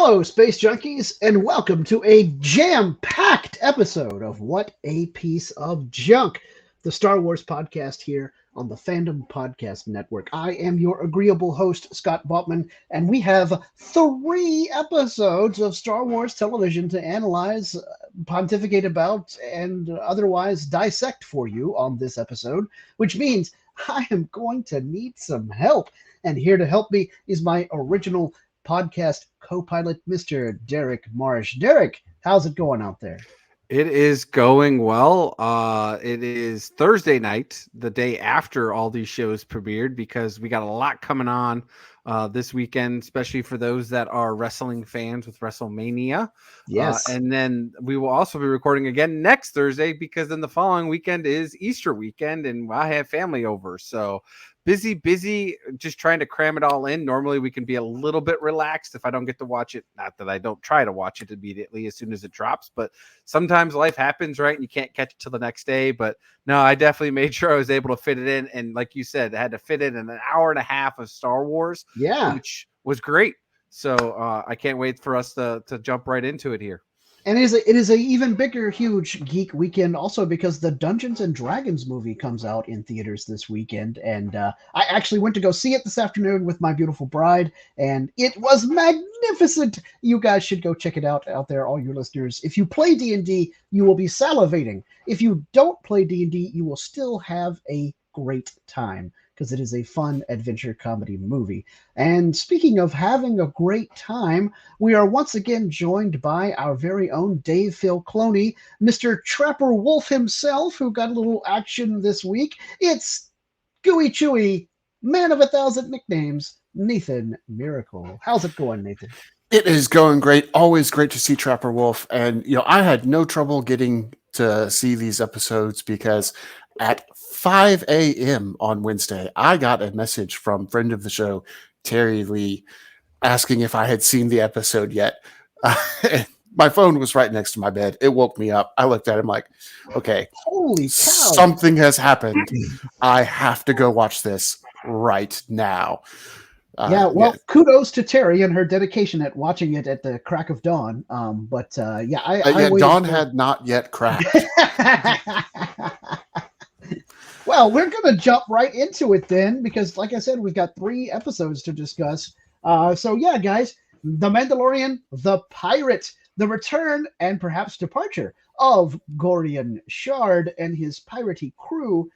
Hello, Space Junkies, and welcome to a jam-packed episode of What a Piece of Junk, the Star Wars podcast here on the Fandom Podcast Network. I am your agreeable host, Scott Bautman, and we have 3 episodes of Star Wars television to analyze, pontificate about, and otherwise dissect for you on this episode, which means I am going to need some help. And here to help me is my original podcast co-pilot, Mr. Derek Marsh. Derek, how's it going out there? It is going well. It is Thursday night, the day after all these shows premiered, because we got a lot coming on this weekend, especially for those that are wrestling fans with WrestleMania. Yes. And then we will also be recording again next Thursday, because then the following weekend is Easter weekend and I have family over. So busy, just trying to cram it all in. Normally we can be a little bit relaxed if I don't get to watch it. Not that I don't try to watch it immediately as soon as it drops, but sometimes life happens, right? And you can't catch it till the next day. But no, I definitely made sure I was able to fit it in. And like you said, I had to fit in an hour and a half of Star Wars, which was great. So I can't wait for us to jump right into it here. And it is a even bigger, huge geek weekend also because the Dungeons and Dragons movie comes out in theaters this weekend. And I actually went to go see it this afternoon with my beautiful bride, and it was magnificent. You guys should go check it out there, all your listeners. If you play D&D, you will be salivating. If you don't play D&D, you will still have a great time, because it is a fun adventure comedy movie. And speaking of having a great time, we are once again joined by our very own Dave Filcloni, Mr. Trapper Wolf himself, who got a little action this week. It's Gooey Chewy, man of 1,000 nicknames, Nathan Miracle. How's it going, Nathan? It is going great. Always great to see Trapper Wolf. And, I had no trouble getting to see these episodes because at 5 a.m. on Wednesday, I got a message from friend of the show, Terry Lee, asking if I had seen the episode yet. My phone was right next to my bed. It woke me up. I looked at him like, okay, holy cow, something has happened. I have to go watch this right now. Kudos to Terry and her dedication at watching it at the crack of dawn. Dawn had not yet cracked. Well, we're going to jump right into it then, because like I said, we've got 3 episodes to discuss. Guys, The Mandalorian, The Pirate, the return and perhaps departure of Gorian Shard and his piratey crew.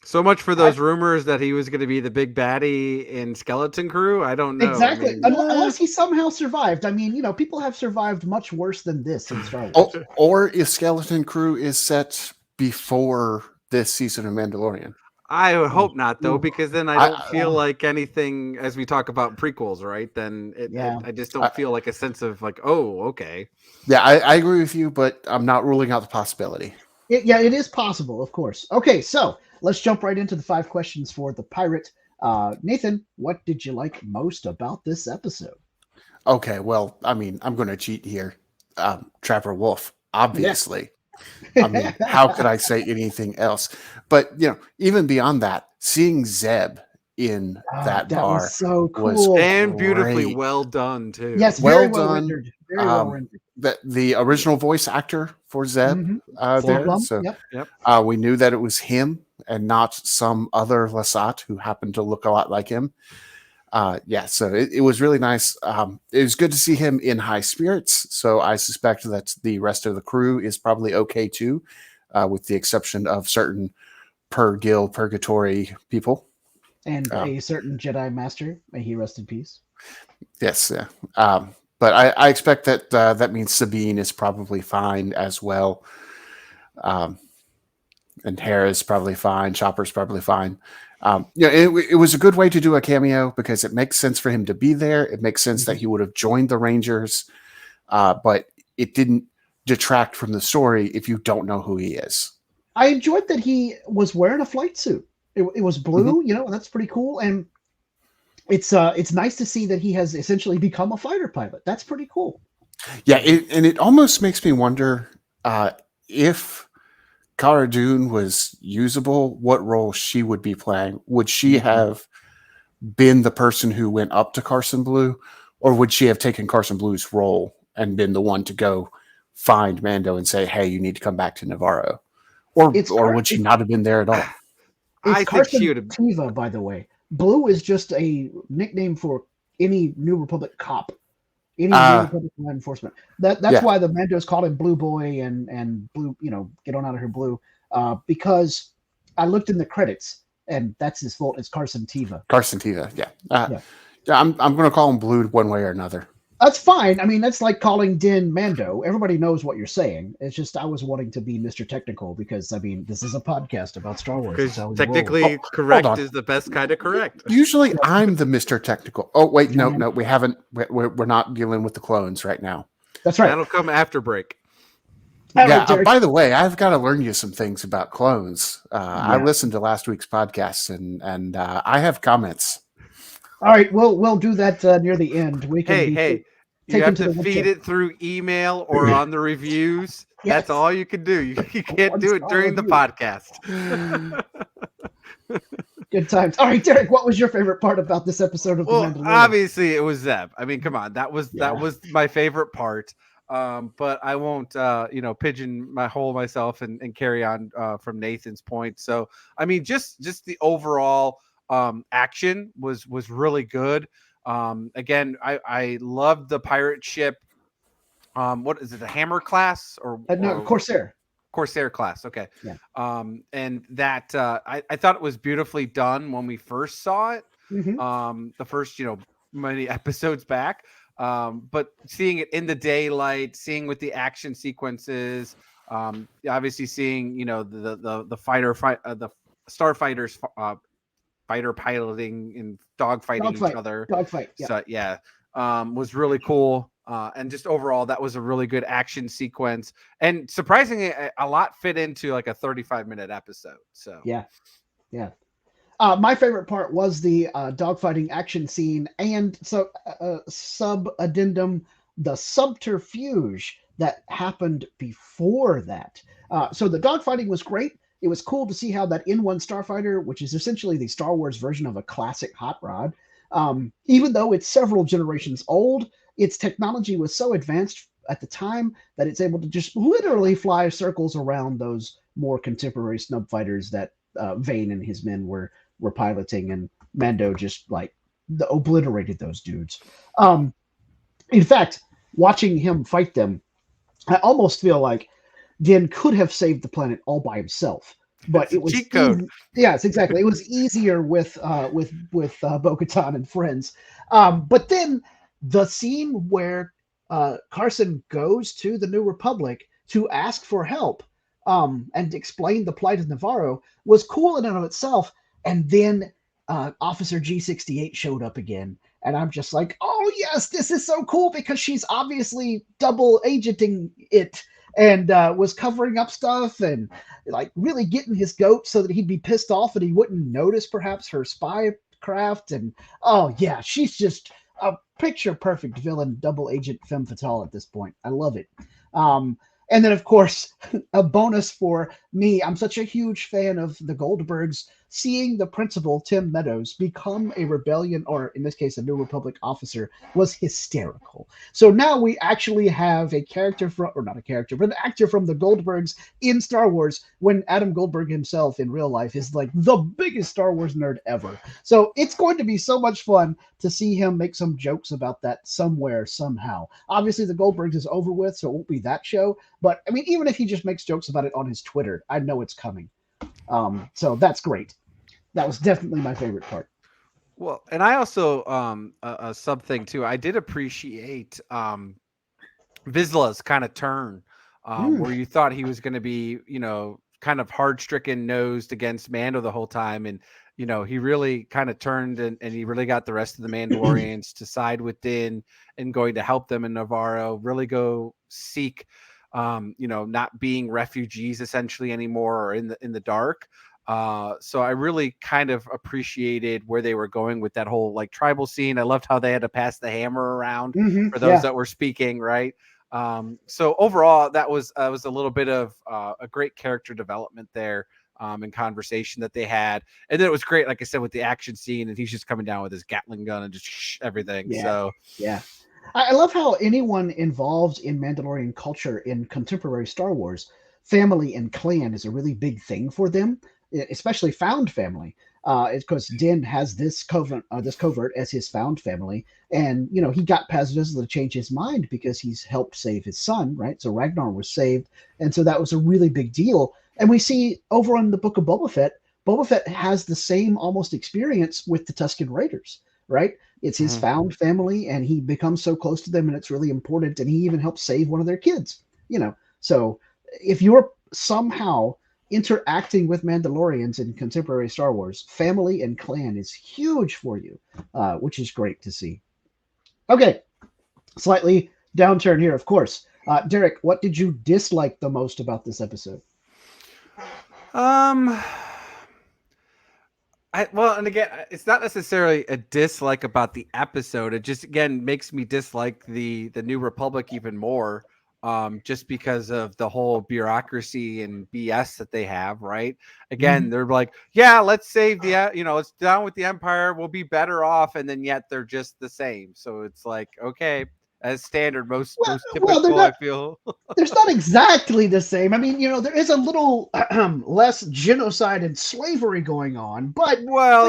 So much for those rumors that he was going to be the big baddie in Skeleton Crew. I don't know. Exactly. Unless he somehow survived. I mean, people have survived much worse than this in Star Wars. Or if Skeleton Crew is set before this season of Mandalorian. I would hope not, though, because then I don't feel like anything as we talk about prequels, right? Then I just don't feel like a sense of like, oh, okay. Yeah, I agree with you, but I'm not ruling out the possibility. It is possible, of course. Okay, so let's jump right into the 5 questions for the pirate. Nathan, what did you like most about this episode? Okay, well, I mean, I'm going to cheat here. Trapper Wolf, obviously. Yeah. I mean, how could I say anything else? But, even beyond that, seeing Zeb in that bar was so cool. Was and beautifully well done, too. Yes, very well done. Rendered. Very well rendered. The original voice actor for Zeb there. So yep. We knew that it was him and not some other Lasat who happened to look a lot like him. So it was really nice. It was good to see him in high spirits. So I suspect that the rest of the crew is probably okay too, with the exception of certain purgatory people. And a certain Jedi Master, may he rest in peace. Yes, yeah. But I expect that that means Sabine is probably fine as well. And Hera's probably fine. Chopper's probably fine. It was a good way to do a cameo because it makes sense for him to be there. It makes sense that he would have joined the Rangers, but it didn't detract from the story if you don't know who he is. I enjoyed that he was wearing a flight suit. It was blue, that's pretty cool. And it's nice to see that he has essentially become a fighter pilot. That's pretty cool. Yeah, it almost makes me wonder if Cara Dune was usable, what role she would be playing. Would she have been the person who went up to Carson Blue, Or would she have taken Carson Blue's role and been the one to go find Mando and say, hey, you need to come back to Nevarro? Or would she not have been there at all? It's I think she Carson would have. Teva, by the way. Blue is just a nickname for any New Republic cop, any New Republic law enforcement. That's why the Mandos called him Blue Boy and Blue, get on out of here, Blue. Because I looked in the credits, and that's his fault. It's Carson Teva. Carson Teva, yeah. I'm going to call him Blue one way or another. That's fine. I mean, that's like calling Din Mando. Everybody knows what you're saying. It's just I was wanting to be Mr. Technical because, I mean, this is a podcast about Star Wars. Because technically correct is the best kind of correct. Usually I'm the Mr. Technical. Oh, wait, no, we haven't. We're not dealing with the clones right now. That's right. That'll come after break. Yeah. By the way, I've got to learn you some things about clones. I listened to last week's podcast and I have comments. All right, we'll do that near the end. We can hey. You have to feed it through email or on the reviews. Yes. That's all you can do. You can't do it during the podcast. Good times. All right, Derek, what was your favorite part about this episode of The Mandalorian? Obviously, it was Zeb. I mean, come on. That was my favorite part. But I won't, pigeonhole myself and carry on from Nathan's point. So, I mean, just the overall action was really good. Again, I loved the pirate ship. What is it? The Hammer class or Corsair class. Okay. Yeah. And that I thought it was beautifully done when we first saw it. Mm-hmm. The first many episodes back. But seeing it in the daylight, seeing with the action sequences, obviously seeing the the starfighters fighter piloting and dogfighting each other. Dogfight. Yeah. So was really cool. And just overall, that was a really good action sequence. And surprisingly, a lot fit into like a 35-minute episode. So yeah. My favorite part was the dogfighting action scene, and so sub-addendum, the subterfuge that happened before that. So the dogfighting was great. It was cool to see how that N1 Starfighter, which is essentially the Star Wars version of a classic hot rod, even though it's several generations old, its technology was so advanced at the time that it's able to just literally fly circles around those more contemporary snub fighters that Vane and his men were piloting, and Mando just obliterated those dudes. In fact, watching him fight them, I almost feel like Din could have saved the planet all by himself, but it was cheat code. Yes, exactly. It was easier with Bo-Katan and friends. But then the scene where Carson goes to the New Republic to ask for help and explain the plight of Nevarro was cool in and of itself. And then Officer G68 showed up again. And I'm just like, oh, yes, this is so cool because she's obviously double agenting it and was covering up stuff and really getting his goat so that he'd be pissed off and he wouldn't notice perhaps her spy craft. And oh, yeah, she's just a picture perfect villain, double agent femme fatale at this point. I love it. And then, of course, a bonus for me, I'm such a huge fan of the Goldbergs. Seeing the principal, Tim Meadows, become a rebellion, or in this case, a New Republic officer, was hysterical. So now we actually have a character from, or not a character, but an actor from the Goldbergs in Star Wars, when Adam Goldberg himself in real life is like the biggest Star Wars nerd ever. So it's going to be so much fun to see him make some jokes about that somewhere, somehow. Obviously, the Goldbergs is over with, so it won't be that show. But, I mean, even if he just makes jokes about it on his Twitter, I know it's coming. So that's great. That was definitely my favorite part. Well, and I also a sub thing too. I did appreciate Vizsla's kind of turn where you thought he was going to be, kind of hard-stricken, nosed against Mando the whole time, and he really kind of turned and he really got the rest of the Mandalorians to side with Din and going to help them in Nevarro. Really go seek, not being refugees essentially anymore or in the dark. So I really kind of appreciated where they were going with that whole tribal scene. I loved how they had to pass the hammer around for those that were speaking, right? So overall, that was a little bit of a great character development there. and conversation that they had. And then it was great, like I said, with the action scene, and he's just coming down with his Gatling gun and just everything. Yeah. So yeah. I love how anyone involved in Mandalorian culture in contemporary Star Wars, family and clan is a really big thing for them, especially found family. Because Din has this covert as his found family, and he got Paz Vizsla to change his mind because he's helped save his son, right? So Ragnar was saved, and so that was a really big deal. And we see over on the Book of Boba Fett has the same almost experience with the Tusken Raiders, right? It's his found family, and he becomes so close to them, and it's really important. And he even helps save one of their kids, So if you're somehow interacting with Mandalorians in contemporary Star Wars, family and clan is huge for you, which is great to see. Okay, slightly downturn here, of course. Derek, what did you dislike the most about this episode? And again, it's not necessarily a dislike about the episode. It just, again, makes me dislike the New Republic even more, just because of the whole bureaucracy and BS that they have, right? Again, they're like, yeah, let's save let's down with the Empire. We'll be better off. And then yet they're just the same. So it's like, okay, as standard, most typical, I feel. There's not exactly the same. I mean, there is a little less genocide and slavery going on, but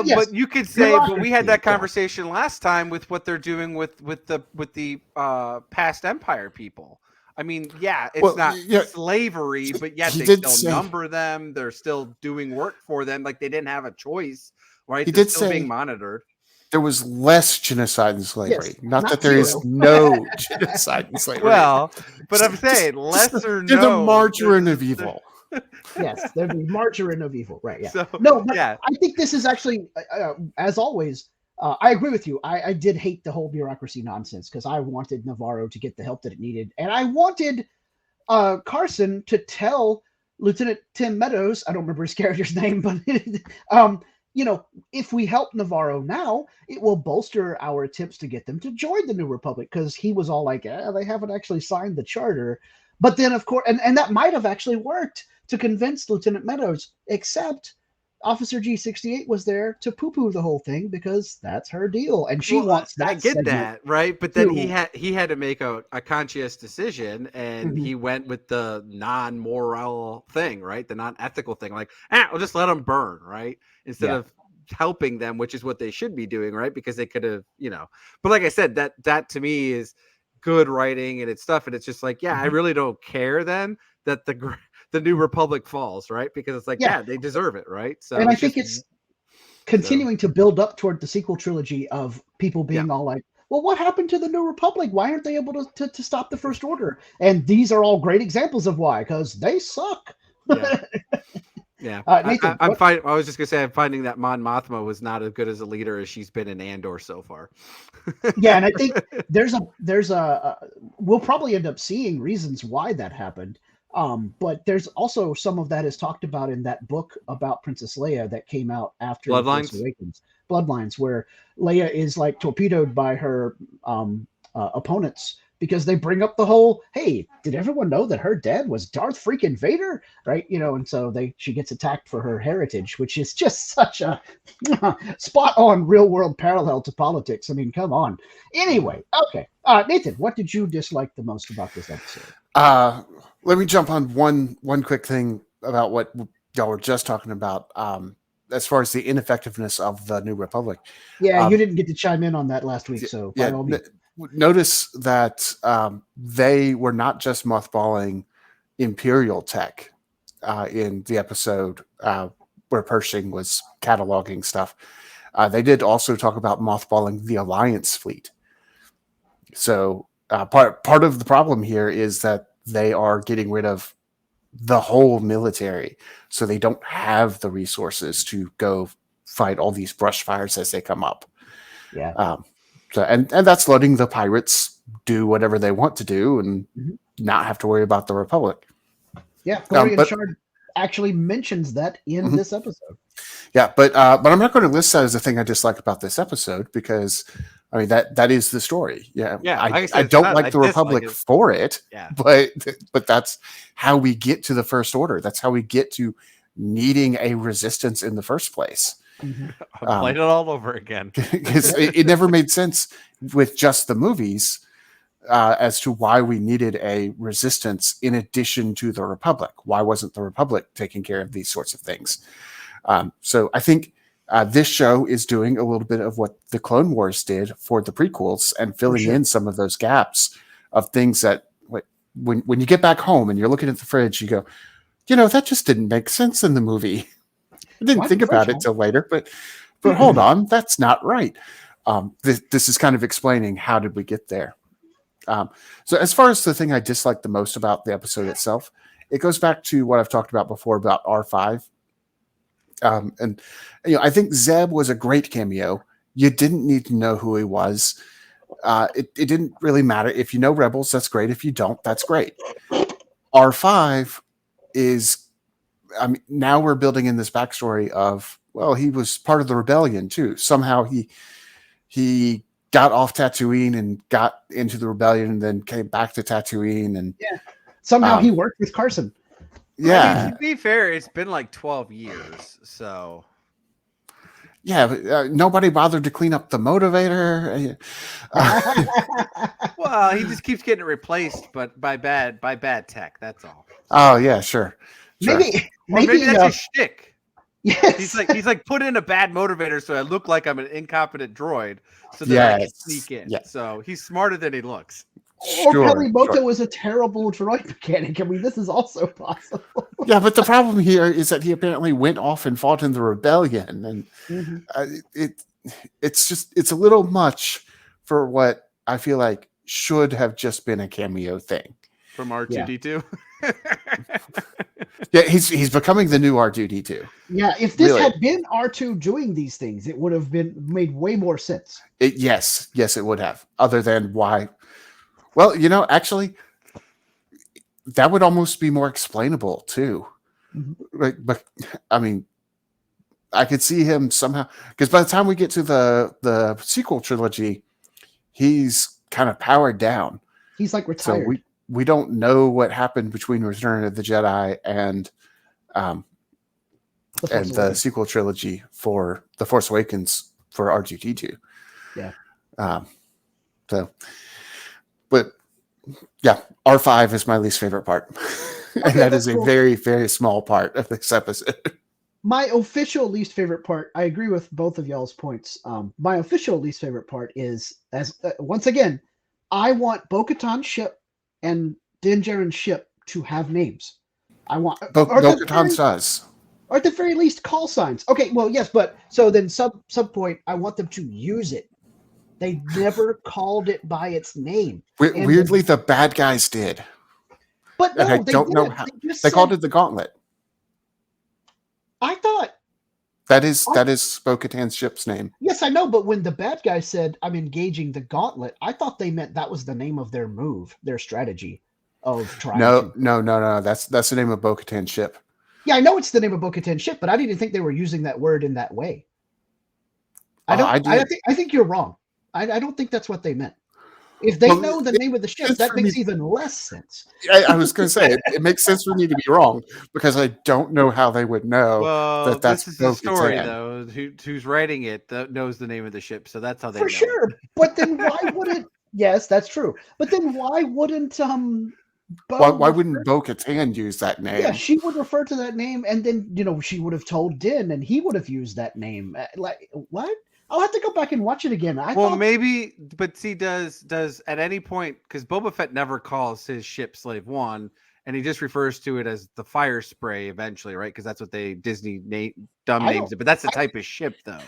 yes, but you could say, but we had that conversation last time with what they're doing with the past Empire people. I mean, it's not slavery, but yet they still number them. They're still doing work for them. Like they didn't have a choice, right? They're still being monitored. There was less genocide and slavery. Yes, not that there is no genocide and slavery. Well, but I'm saying lesser. They're the margarine of evil. Yes, they're the margarine of evil. Right. Yeah. So, I think this is actually, as always, I agree with you. I did hate the whole bureaucracy nonsense because I wanted Nevarro to get the help that it needed. And I wanted Carson to tell Lieutenant Tim Meadows, I don't remember his character's name, but if we help Nevarro now, it will bolster our attempts to get them to join the New Republic, because he was all like, they haven't actually signed the charter. But then, of course, and that might have actually worked to convince Lieutenant Meadows, except Officer G68 was there to poo-poo the whole thing because that's her deal, and she wants that. I get that, right? But then he had to make a conscious decision, and he went with the non-moral thing, right? The non-ethical thing, like, we'll just let them burn, right? Instead of helping them, which is what they should be doing, right? Because they could have, But like I said, that to me is good writing and it's stuff, and it's just like, I really don't care then that the New Republic falls, right? Because it's like, they deserve it, right? So, and I think it's continuing to build up toward the sequel trilogy of people being all like, well, what happened to the New Republic? Why aren't they able to stop the First Order? And these are all great examples of why, because they suck. Yeah. Nathan, I was just gonna say, I'm finding that Mon Mothma was not as good as a leader as she's been in Andor so far. And I think there's a we'll probably end up seeing reasons why that happened. But there's also some of that is talked about in that book about Princess Leia that came out after Bloodlines, Bloodlines, where Leia is like torpedoed by her opponents because they bring up the whole, hey, did everyone know that her dad was Darth freaking Vader? Right. And so she gets attacked for her heritage, which is just such a spot on real world parallel to politics. I mean, come on. Anyway. Okay. Nathan, what did you dislike the most about this episode? Let me jump on one quick thing about what y'all were just talking about. As far as the ineffectiveness of the New Republic. Yeah, you didn't get to chime in on that last week, so by all means. Notice that they were not just mothballing Imperial tech in the episode where Pershing was cataloging stuff. They did also talk about mothballing the Alliance fleet. So part of the problem here is that they are getting rid of the whole military, so they don't have the resources to go fight all these brush fires as they come up. Yeah. So and that's letting the pirates do whatever they want to do and not have to worry about the Republic. Yeah, Gorian Shard actually mentions that in this episode. Yeah, but I'm not going to list that as a thing I dislike about this episode, because I mean that is the story. Yeah. I don't like the Republic for it. Yeah. But that's how we get to the First Order. That's how we get to needing a resistance in the first place. I'll play it all over again. Because it never made sense with just the movies as to why we needed a resistance in addition to the Republic. Why wasn't the Republic taking care of these sorts of things? So I think this show is doing a little bit of what the Clone Wars did for the prequels and filling in some of those gaps of things that when you get back home and you're looking at the fridge, you go, that just didn't make sense in the movie. I didn't think about it till later, but hold on, that's not right. This is kind of explaining how did we get there. So as far as the thing I dislike the most about the episode itself, it goes back to what I've talked about before about R5. And I think Zeb was a great cameo. You didn't need to know who he was. It didn't really matter. If you know Rebels, that's great. If you don't, that's great. R5 is, now we're building in this backstory of, well, he was part of the rebellion too. Somehow he got off Tatooine and got into the rebellion and then came back to Tatooine. And somehow he worked with Carson. Yeah. To be fair, it's been like 12 years, so. Yeah, but, nobody bothered to clean up the motivator. Well, he just keeps getting replaced, but by bad tech. That's all. Oh yeah, sure. Maybe that's his shtick. Yes. He's like put in a bad motivator so I look like I'm an incompetent droid, so that I can sneak in. Yes. So he's smarter than he looks. Or Pelimoto was a terrible droid mechanic. I mean, this is also possible. Yeah, but the problem here is that he apparently went off and fought in the rebellion, and it's a little much for what I feel like should have just been a cameo thing from R2D2. Yeah, he's becoming the new R2D2. Yeah, if this had been R2 doing these things, it would have been made way more sense. Yes, it would have. Other than why. Well, actually, that would almost be more explainable too. But I mean, I could see him somehow, because by the time we get to the sequel trilogy, he's kind of powered down. He's like retired. So we don't know what happened between Return of the Jedi and the sequel trilogy for The Force Awakens for R2D2. Yeah. But yeah, R5 is my least favorite part. And that is a very, very small part of this episode. My official least favorite part, I agree with both of y'all's points. My official least favorite part is, once again, I want Bo-Katan's ship and Din Djarin's ship to have names. I want Bo-Katan does. Or at the very least, call signs. Okay, well, yes, but so then some point, I want them to use it. They never called it by its name. Weirdly, the bad guys did. But no, I don't know how. They called it the Gauntlet. I thought that is Bo-Katan's ship's name. Yes, I know, but when the bad guy said, "I'm engaging the Gauntlet," I thought they meant that was the name of their move, their strategy of trying. No. That's the name of Bo-Katan's ship. Yeah, I know it's the name of Bo-Katan's ship, but I didn't think they were using that word in that way. I think you're wrong. I don't think that's what they meant. If they know the name of the ship, that makes even less sense. I was going to say, it makes sense for me to be wrong, because I don't know how they would know that that's this is the story, though. Who's writing it knows the name of the ship, so that's how they know. For sure. But then why wouldn't... Yes, that's true. But then why wouldn't... Why wouldn't Bo-Katan use that name? Yeah, she would refer to that name, and then, she would have told Din, and he would have used that name. Like, what? I'll have to go back and watch it again. Maybe, but see, does at any point, because Boba Fett never calls his ship Slave One, and he just refers to it as the Fire Spray eventually, right? Because that's what Disney names it. But that's the type of ship, though.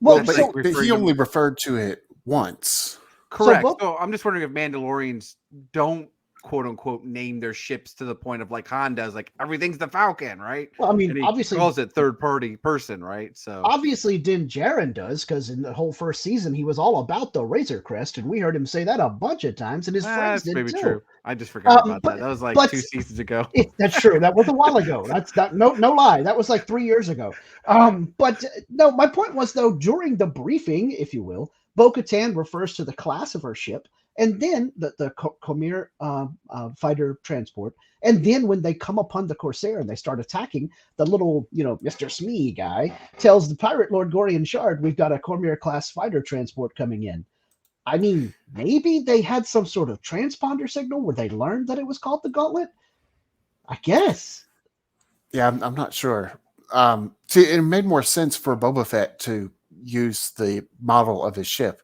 Well, but he only referred to it once. Correct. So I'm just wondering if Mandalorians don't, quote unquote, name their ships to the point of like Han does, like everything's the Falcon, right? Well, I mean, and he obviously calls it third party person, right? So obviously Din Djarin does, because in the whole first season he was all about the Razor Crest, and we heard him say that a bunch of times, and his friends did maybe too. True. I just forgot about that. That was like 2 seasons ago. That's true. That was a while ago. No lie. That was like 3 years ago. But no, my point was, though, during the briefing, if you will, Bo-Katan refers to the class of her ship and then the Khmer fighter transport. And then when they come upon the Corsair and they start attacking, the little, Mr. Smee guy tells the Pirate Lord Gorian Shard, we've got a Khmer class fighter transport coming in. I mean, maybe they had some sort of transponder signal where they learned that it was called the Gauntlet. I guess. Yeah, I'm not sure. See, it made more sense for Boba Fett to use the model of his ship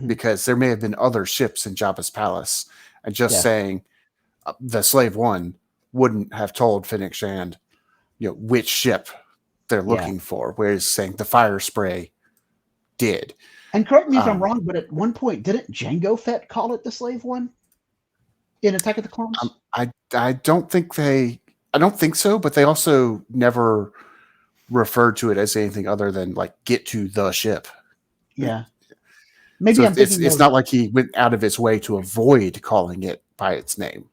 because there may have been other ships in Jabba's palace, and just saying the Slave One wouldn't have told Fennec Shand, which ship they're looking for, whereas saying the Fire Spray did. And correct me if I'm wrong, but at one point, didn't Jango Fett call it the Slave One in Attack of the Clones? I don't think so, but they also never referred to it as anything other than like get to the ship. Yeah. Maybe so it's not like he went out of his way to avoid calling it by its name.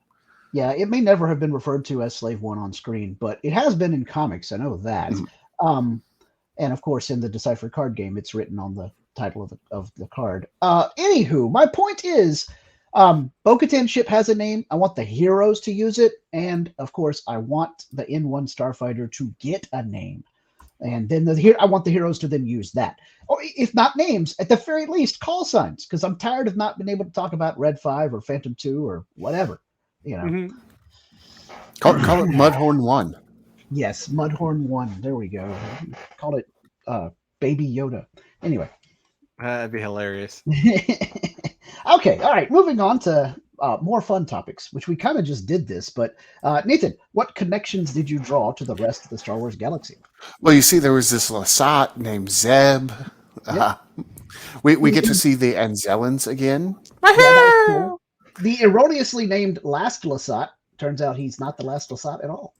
Yeah, it may never have been referred to as Slave One on screen, but it has been in comics. I know that. And of course, in the Decipher card game, it's written on the title of the card. Anywho, my point is, Bo-Katan ship has a name. I want the heroes to use it, and of course, I want the N1 Starfighter to get a name, and then I want the heroes to then use that, or if not names, at the very least, call signs, because I'm tired of not being able to talk about Red 5 or Phantom 2 or whatever. Call it Mudhorn 1. Yes, Mudhorn 1. There we go. Call it Baby Yoda. Anyway. That'd be hilarious. Okay, all right. Moving on to more fun topics, which we kind of just did this. But Nathan, what connections did you draw to the rest of the Star Wars galaxy? Well, you see, there was this Lasat named Zeb. We get to see the Anzellans again. Yeah, cool. The erroneously named Last Lasat, turns out he's not the last Lasat at all.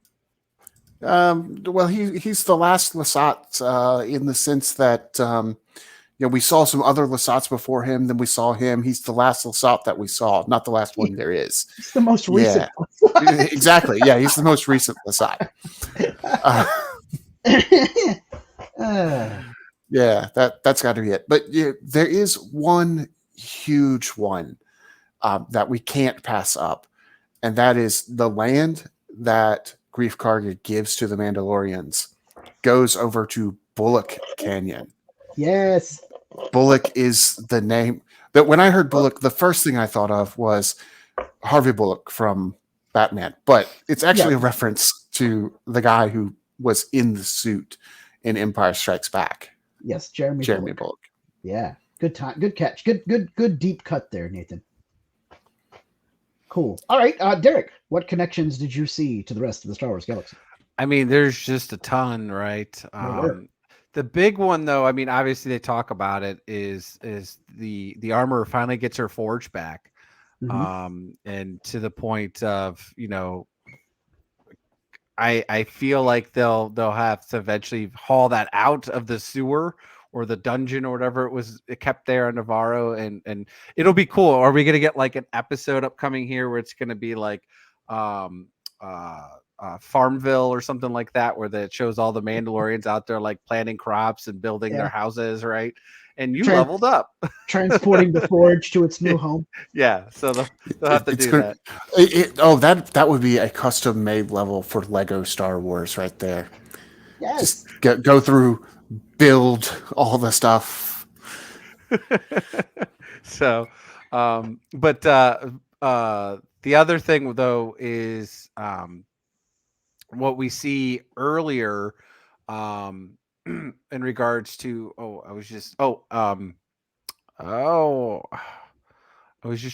Well, he's the last Lasat in the sense that we saw some other Lasats before him. Then we saw him. He's the last Lasat that we saw, not the last one there is. He's the most recent. Yeah. Exactly. Yeah, he's the most recent Lasat. Yeah, that's got to be it. But there is one huge one that we can't pass up, and that is the land that Grief Karga gives to the Mandalorians goes over to Bullock Canyon. Yes. Bullock is the name. That when I heard Bullock, the first thing I thought of was Harvey Bullock from Batman, but it's actually a reference to the guy who was in the suit in Empire Strikes Back. Yes, Jeremy Bullock. Yeah, good time, good catch, good deep cut there, Nathan. Cool. All right, Derek, what connections did you see to the rest of the Star Wars galaxy? I mean, there's just a ton, right? The big one, though, I mean, obviously they talk about it, is the armor finally gets her forge back, and to the point of I feel like they'll have to eventually haul that out of the sewer or the dungeon or whatever it kept there on Nevarro, and it'll be cool. Are we gonna get like an episode upcoming here where it's gonna be like Farmville or something like that, where it shows all the Mandalorians out there like planting crops and building their houses, right? And you leveled up, transporting the forge to its new home. Yeah, so they'll have to do that. That would be a custom made level for Lego Star Wars right there. Yes, just go through, build all the stuff. So, but the other thing though is what we see earlier in regards to I was just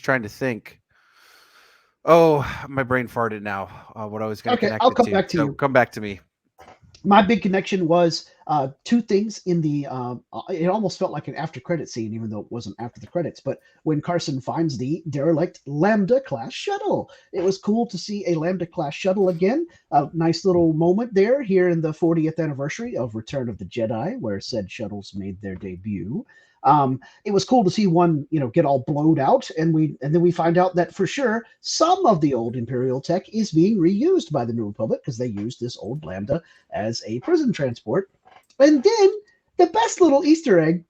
trying to think. My brain farted now. What I was going to connect I'll it come to. back to you. Come back to me. My big connection was two things in the it almost felt like an after credit scene, even though it wasn't after the credits. But when Carson finds the derelict Lambda class shuttle, it was cool to see a Lambda class shuttle again. A nice little moment there here in the 40th anniversary of Return of the Jedi, where said shuttles made their debut. It was cool to see one, get all blowed out, and then we find out that for sure some of the old Imperial tech is being reused by the New Republic because they used this old Lambda as a prison transport. And then the best little Easter egg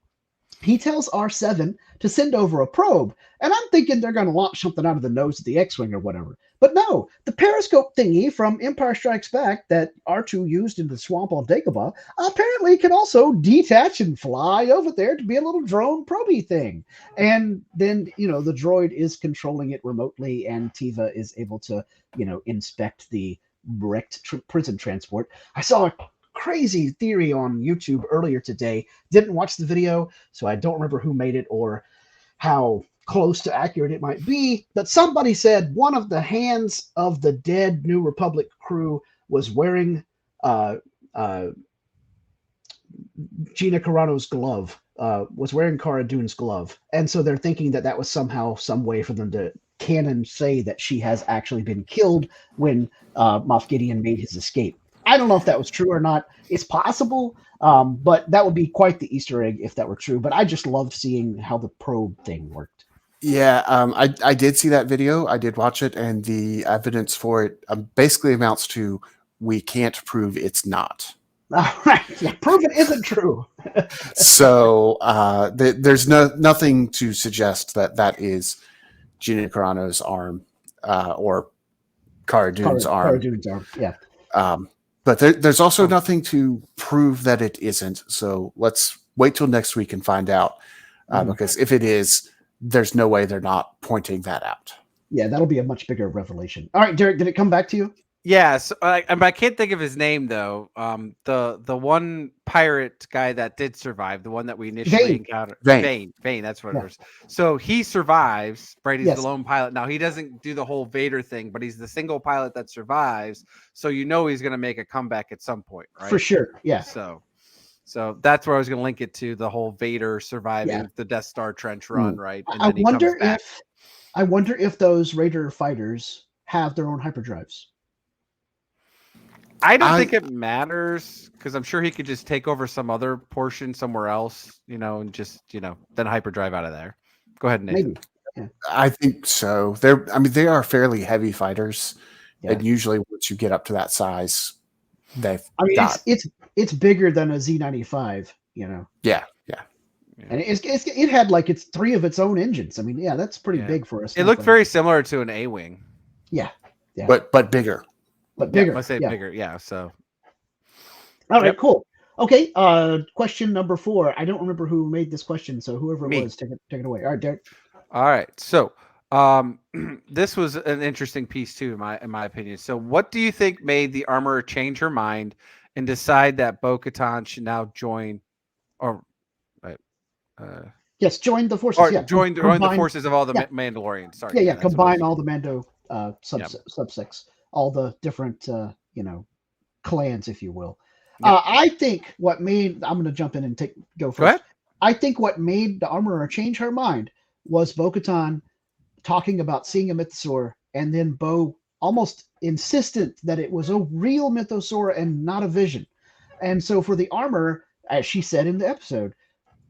he tells R7 to send over a probe, and I'm thinking they're going to launch something out of the nose of the X-Wing or whatever. But no, the periscope thingy from Empire Strikes Back that R2 used in the swamp on Dagobah apparently can also detach and fly over there to be a little drone probey thing. And then, the droid is controlling it remotely, and Teva is able to, inspect the wrecked prison transport. I saw a crazy theory on YouTube earlier today. Didn't watch the video, so I don't remember who made it or how close to accurate it might be, but somebody said one of the hands of the dead New Republic crew was wearing Gina Carano's glove, was wearing Cara Dune's glove, and so they're thinking that was somehow some way for them to canon say that she has actually been killed when Moff Gideon made his escape. I don't know if that was true or not. It's possible, but that would be quite the Easter egg if that were true. But I just loved seeing how the probe thing worked. Yeah, I did see that video. I did watch it, and the evidence for it basically amounts to we can't prove it's not. All right, yeah, prove it isn't true. So there's nothing to suggest that is Gina Carano's arm or Cara Dune's arm. Cara Dune's arm, yeah. But there's also nothing to prove that it isn't. So let's wait till next week and find out. Because if it is, there's no way they're not pointing that out. Yeah, that'll be a much bigger revelation. All right, Derek, did it come back to you? Yeah, so I can't think of his name though. The one pirate guy that did survive, the one that we initially encountered, Vane. That's what it was. So he survives, right? He's the lone pilot. Now he doesn't do the whole Vader thing, but he's the single pilot that survives. So he's going to make a comeback at some point, right? For sure, yeah. So that's where I was going to link it to, the whole Vader surviving the Death Star trench run, right? And I wonder if those Raider fighters have their own hyperdrives. I don't think it matters, because I'm sure he could just take over some other portion somewhere else, and just, then hyperdrive out of there. Go ahead, Nathan. Maybe. Yeah. I think so. They are fairly heavy fighters, and usually once you get up to that size, it's bigger than a Z95, Yeah. And it had it's three of its own engines. I mean, that's pretty big for us. It looked very similar to an A-wing. Yeah. But bigger. But bigger. I say bigger, yeah. So, all right, cool. Okay, question number 4. I don't remember who made this question, so whoever it was, take it away. All right, Derek. All right, so this was an interesting piece too, in my opinion. So, what do you think made the armorer change her mind and decide that Bo-Katan should now join, or yes, join the forces. Join the forces of all the Mandalorians. Sorry. Yeah. Combine all the Mando subsects. All the different, clans, if you will. Yep. I think what made, I'm going to jump in and go first. Go ahead. I think what made the armorer change her mind was Bo-Katan talking about seeing a mythosaur, and then Bo almost insistent that it was a real mythosaur and not a vision. And so for the armorer, as she said in the episode,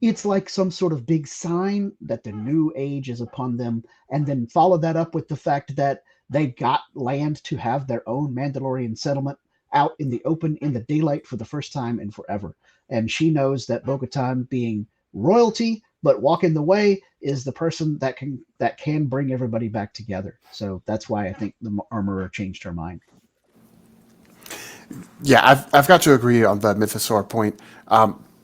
it's like some sort of big sign that the new age is upon them, and then follow that up with the fact that they got land to have their own Mandalorian settlement out in the open, in the daylight, for the first time in forever. And she knows that Bo-Katan, being royalty but walking the way, is the person that can bring everybody back together. So that's why I think the armorer changed her mind. Yeah, I've got to agree on the mythosaur point.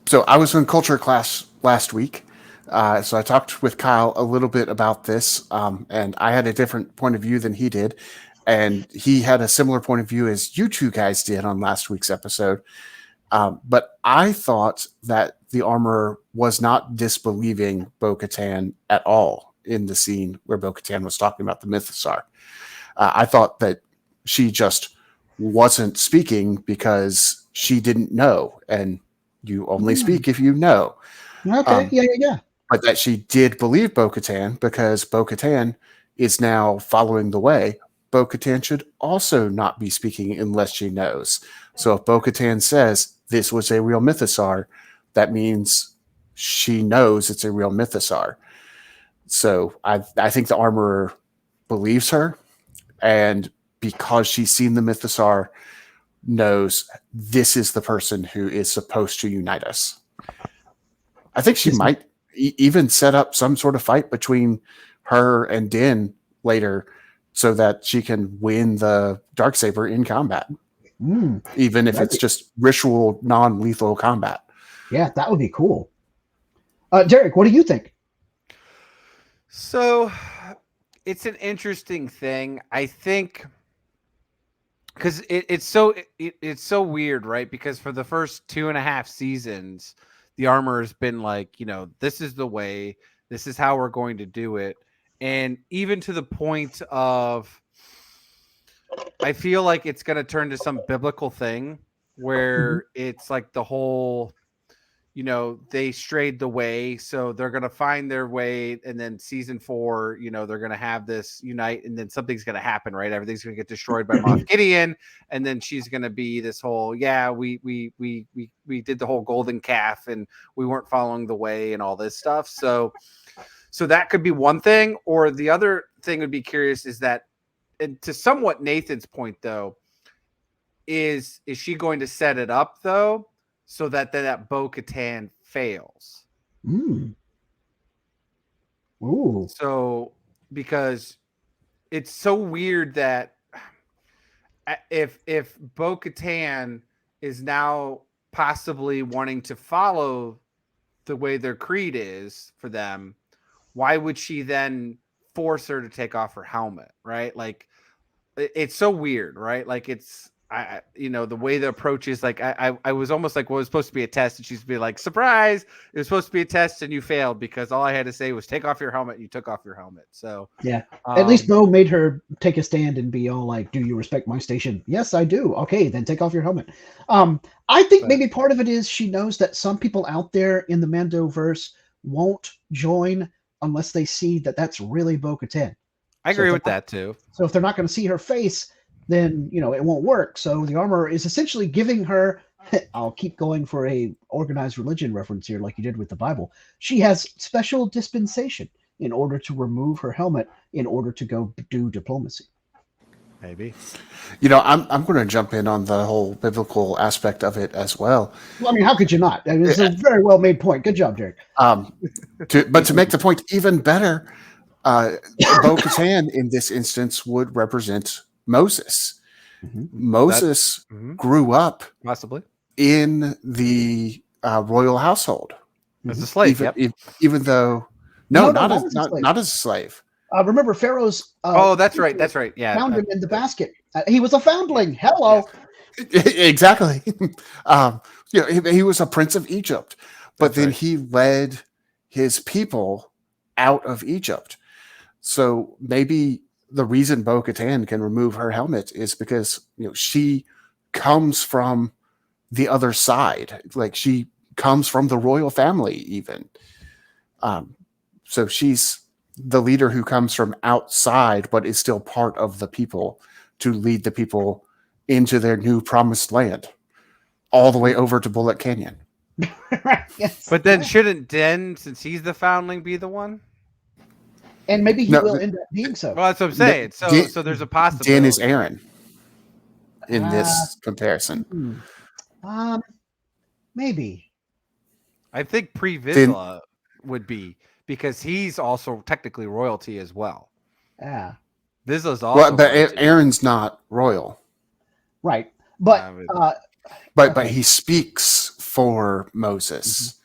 So I was in culture class last week. So I talked with Kyle a little bit about this, and I had a different point of view than he did, and he had a similar point of view as you two guys did on last week's episode. But I thought that the armorer was not disbelieving Bo-Katan at all in the scene where Bo-Katan was talking about the mythosaur. I thought that she just wasn't speaking because she didn't know, and you only speak if you know. Okay, yeah. But that she did believe Bo-Katan because Bo-Katan is now following the way. Bo-Katan should also not be speaking unless she knows. So if Bo-Katan says this was a real mythosaur, that means she knows it's a real mythosaur. So I think the armorer believes her, and because she's seen the mythosaur, knows this is the person who is supposed to unite us. I think she might even set up some sort of fight between her and Din later so that she can win the Darksaber in combat. Even if it's just ritual, non-lethal combat. Yeah, that would be cool. Derek, what do you think? So it's an interesting thing. I think because it's so weird, right? Because for the first 2.5 seasons, the armor has been like, this is the way, this is how we're going to do it. And even to the point of, I feel like it's going to turn to some biblical thing where it's like the whole, they strayed the way, so they're going to find their way. And then season 4, they're going to have this unite, and then something's going to happen, right? Everything's going to get destroyed by Moff Gideon. And then she's going to be this whole, we did the whole golden calf and we weren't following the way and all this stuff. So that could be one thing. Or the other thing would be curious is that, and to somewhat Nathan's point though, is she going to set it up though, so that Bo-Katan fails? Ooh. So because it's so weird that if Bo-Katan is now possibly wanting to follow the way their creed is for them, why would she then force her to take off her helmet, right? Like, it's so weird, right? Like, it's the way the approach is, like, I was almost like, well, it was supposed to be a test, and she's be like, surprise, it was supposed to be a test and you failed because all I had to say was take off your helmet, and you took off your helmet. So yeah, at least Bo made her take a stand and be all like, do you respect my station? Yes, I do. Okay, then take off your helmet. I think maybe part of it is she knows that some people out there in the Mandoverse won't join unless they see that that's really Bo-Katan. I agree with that too. So if they're not going to see her face, then it won't work. So the armor is essentially giving her, I'll keep going for a organized religion reference here, like you did with the Bible. She has special dispensation in order to remove her helmet in order to go do diplomacy. Maybe. I'm going to jump in on the whole biblical aspect of it as well. Well, I mean, how could you not? It's a very well made point. Good job, Derek. But to make the point even better, Bo-Katan in this instance would represent Moses. Moses grew up possibly in the royal household as a slave. Even though not as a slave. Remember Pharaoh's? That's right. That's right. Yeah, found him in the basket. He was a foundling. Hello. Yes. Exactly. He was a prince of Egypt, but then he led his people out of Egypt. So maybe the reason Bo-Katan can remove her helmet is because she comes from the other side. Like, she comes from the royal family even. So she's the leader who comes from outside but is still part of the people to lead the people into their new promised land, all the way over to Bullet Canyon. Yes. But then shouldn't Den, since he's the foundling, be the one? And maybe he will end up being so. Well, that's what I'm saying. So there's a possibility. Den is Aaron in this comparison. Maybe. I think Pre-Vizsla would be, because he's also technically royalty as well. Yeah. Vizsla's also. Well, but Aaron's not royal. Right. But but he speaks for Moses.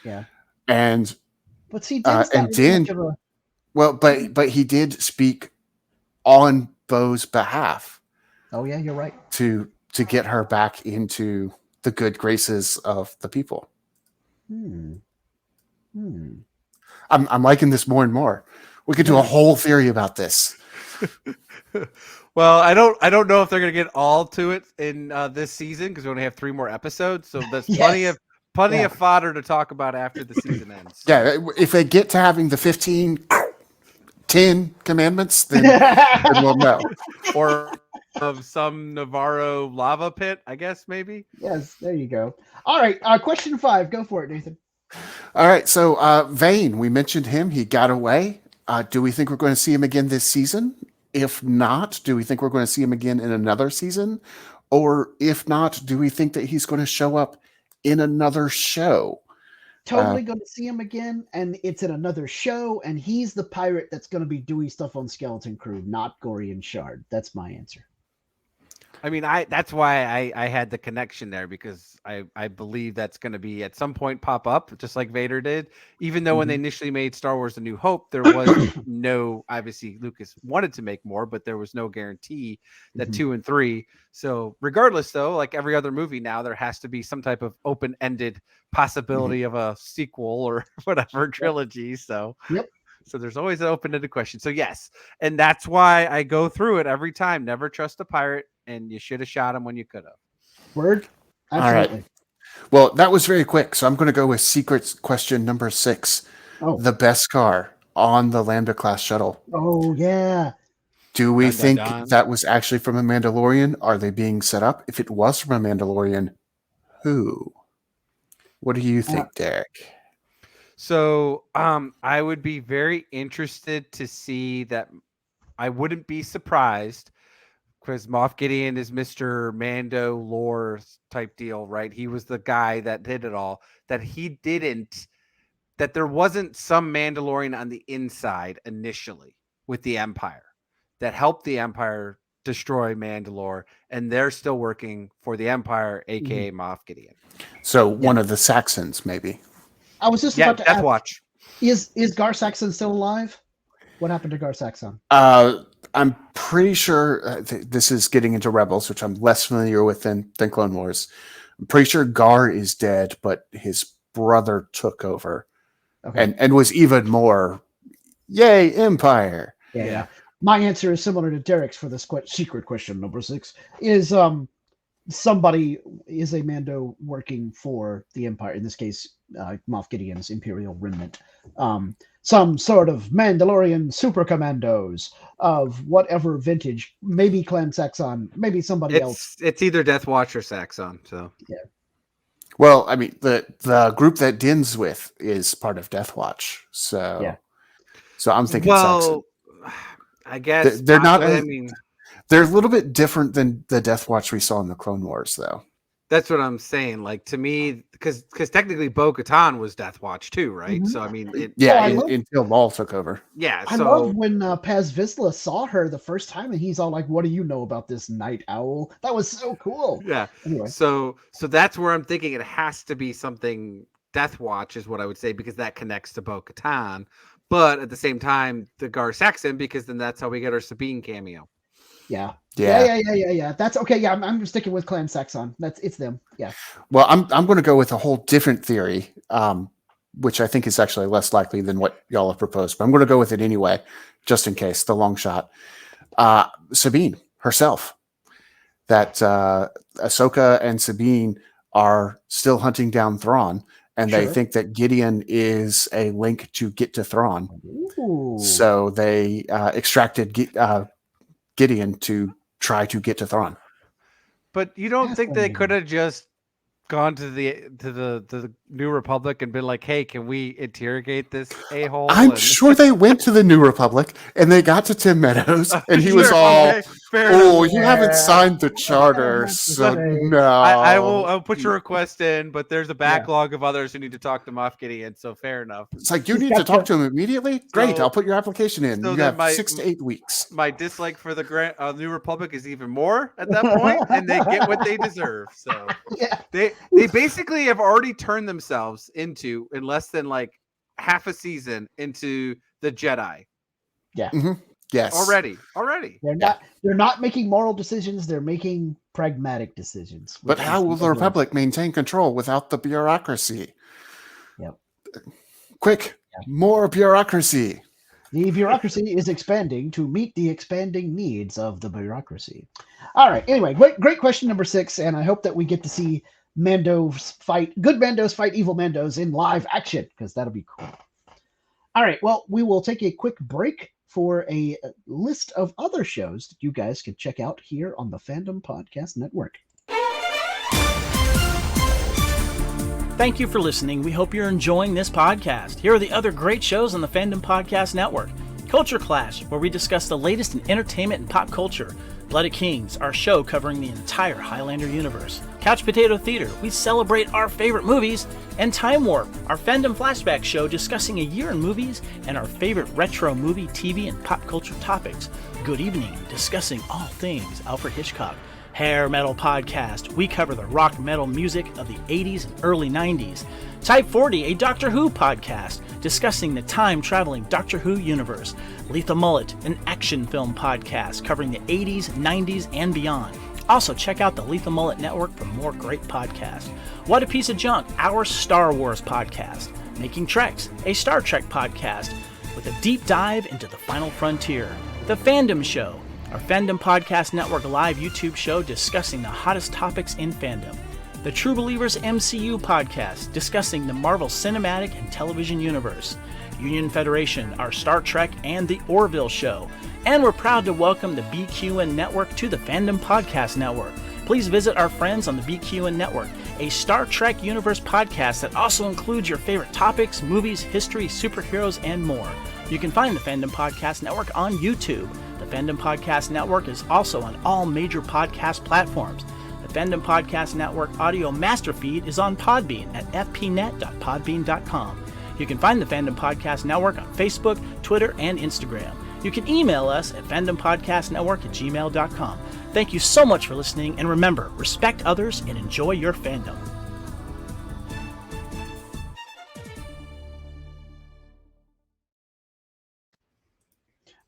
Yeah. And but see, but he did speak on Bo's behalf. Oh yeah, you're right. To get her back into the good graces of the people. I'm liking this more and more. We could do a whole theory about this. Well, I don't know if they're going to get all to it in this season, because we only have 3 more episodes. So there's plenty of fodder to talk about after the season ends. Yeah, if they get to having the 10 commandments, then we'll know. Or of some Nevarro lava pit, I guess, maybe. Yes, there you go. All right, question 5. Go for it, Nathan. All right, so Vane, we mentioned him. He got away. Do we think we're going to see him again this season? If not, do we think we're going to see him again in another season? Or if not, do we think that he's going to show up in another show? totally going to see him again, and it's in another show, and he's the pirate that's going to be doing stuff on Skeleton Crew, not Gorian Shard. That's my answer. I mean, that's why I had the connection there, because I believe that's going to be at some point pop up, just like Vader did. Even though when they initially made Star Wars: A New Hope, there was no, obviously Lucas wanted to make more, but there was no guarantee that 2 and 3. So regardless, though, like every other movie now, there has to be some type of open-ended possibility of a sequel or whatever trilogy. So So there's always an open-ended question. So yes, and that's why I go through it every time. Never trust a pirate, and you should have shot him when you could have. Word? Absolutely. All right. Well, that was very quick, so I'm going to go with secret question number 6. Oh. The Beskar on the Lambda-class shuttle. Oh, yeah. Do we think that was actually from a Mandalorian? Are they being set up? If it was from a Mandalorian, who? What do you think, Derek? So I would be very interested to see that. I wouldn't be surprised, because Moff Gideon is Mr. Mando lore type deal, right? He was the guy that did it all. That there wasn't some Mandalorian on the inside initially with the Empire that helped the Empire destroy Mandalore, and they're still working for the Empire, aka Moff Gideon. So one of the Saxons, maybe. I was just about to Death ask, Watch. Is Gar Saxon still alive? What happened to Gar Saxon? I'm pretty sure this is getting into Rebels, which I'm less familiar with than Clone Wars. I'm pretty sure Gar is dead, but his brother took over, and was even more, yay, Empire. Yeah. My answer is similar to Derek's for this secret question number 6. Is somebody is a Mando working for the Empire, in this case Moff Gideon's Imperial Remnant, some sort of Mandalorian super commandos of whatever vintage, maybe Clan Saxon, maybe somebody else. It's either Death Watch or Saxon. So Well, I mean, the group that Din's with is part of Death Watch, so I'm thinking Saxon. I guess they're not. I mean, they're a little bit different than the Death Watch we saw in the Clone Wars, though. That's what I'm saying. Like, to me, because technically Bo-Katan was Death Watch too, right? So I mean, until Maul took over. Yeah, I love when Paz Vizsla saw her the first time, and he's all like, "What do you know about this night owl?" That was so cool. Yeah. Anyway. So that's where I'm thinking it has to be something Death Watch is what I would say, because that connects to Bo-Katan. But at the same time, the Gar Saxon, because then that's how we get our Sabine cameo. Yeah. That's okay. Yeah, I'm sticking with Clan Saxon. It's them. Yeah. Well, I'm going to go with a whole different theory, which I think is actually less likely than what y'all have proposed. But I'm going to go with it anyway, just in case, the long shot. Sabine herself. That Ahsoka and Sabine are still hunting down Thrawn, and they think that Gideon is a link to get to Thrawn. Ooh. So they extracted Gideon to try to get to Thrawn. But you don't think they could have just gone to the New Republic and been like, "Hey, can we interrogate this a-hole?" I'm sure they went to the New Republic and they got to Tim Meadows and he was you haven't signed the charter, so no. I'll put your request in, but there's a backlog of others who need to talk to Moff Gideon, so fair enough. It's like, you need to talk to him immediately? Great, I'll put your application in. You have 6 to 8 weeks. My dislike for the New Republic is even more at that point, and they get what they deserve. So they basically have already turned themselves into, in less than like half a season, into the Jedi. Yeah. Mm-hmm. Yes. Already. They're not making moral decisions, they're making pragmatic decisions. But how will the Republic maintain control without the bureaucracy? Yep. Quick, more bureaucracy. The bureaucracy is expanding to meet the expanding needs of the bureaucracy. All right. Anyway, great question number 6, and I hope that we get to see good Mandos fight evil Mandos in live action, because that'll be cool. All right. Well, we will take a quick break for a list of other shows that you guys can check out here on the Fandom Podcast Network. Thank you for listening. We hope you're enjoying this podcast. Here are the other great shows on the Fandom Podcast Network. Culture Clash, where we discuss the latest in entertainment and pop culture. Blood of Kings, our show covering the entire Highlander universe. Couch Potato Theater, we celebrate our favorite movies. And Time Warp, our fandom flashback show discussing a year in movies and our favorite retro movie, TV, and pop culture topics. Good Evening, discussing all things Alfred Hitchcock. Hair Metal Podcast, we cover the rock metal music of the 80s and early 90s. Type 40, a Doctor Who podcast, discussing the time-traveling Doctor Who universe. Lethal Mullet, an action film podcast covering the 80s, 90s, and beyond. Also, check out the Lethal Mullet Network for more great podcasts. What a Piece of Junk, our Star Wars podcast. Making Treks, a Star Trek podcast with a deep dive into the final frontier. The Fandom Show, our Fandom Podcast Network live YouTube show discussing the hottest topics in fandom. The True Believers MCU podcast, discussing the Marvel Cinematic and Television Universe. Union Federation, our Star Trek and the Orville Show. And we're proud to welcome the BQN Network to the Fandom Podcast Network. Please visit our friends on the BQN Network, a Star Trek Universe podcast that also includes your favorite topics, movies, history, superheroes, and more. You can find the Fandom Podcast Network on YouTube. The Fandom Podcast Network is also on all major podcast platforms. The Fandom Podcast Network audio master feed is on Podbean at fpnet.podbean.com. You can find the Fandom Podcast Network on Facebook, Twitter, and Instagram. You can email us at fandompodcastnetwork@gmail.com. Thank you so much for listening, and remember, respect others and enjoy your fandom.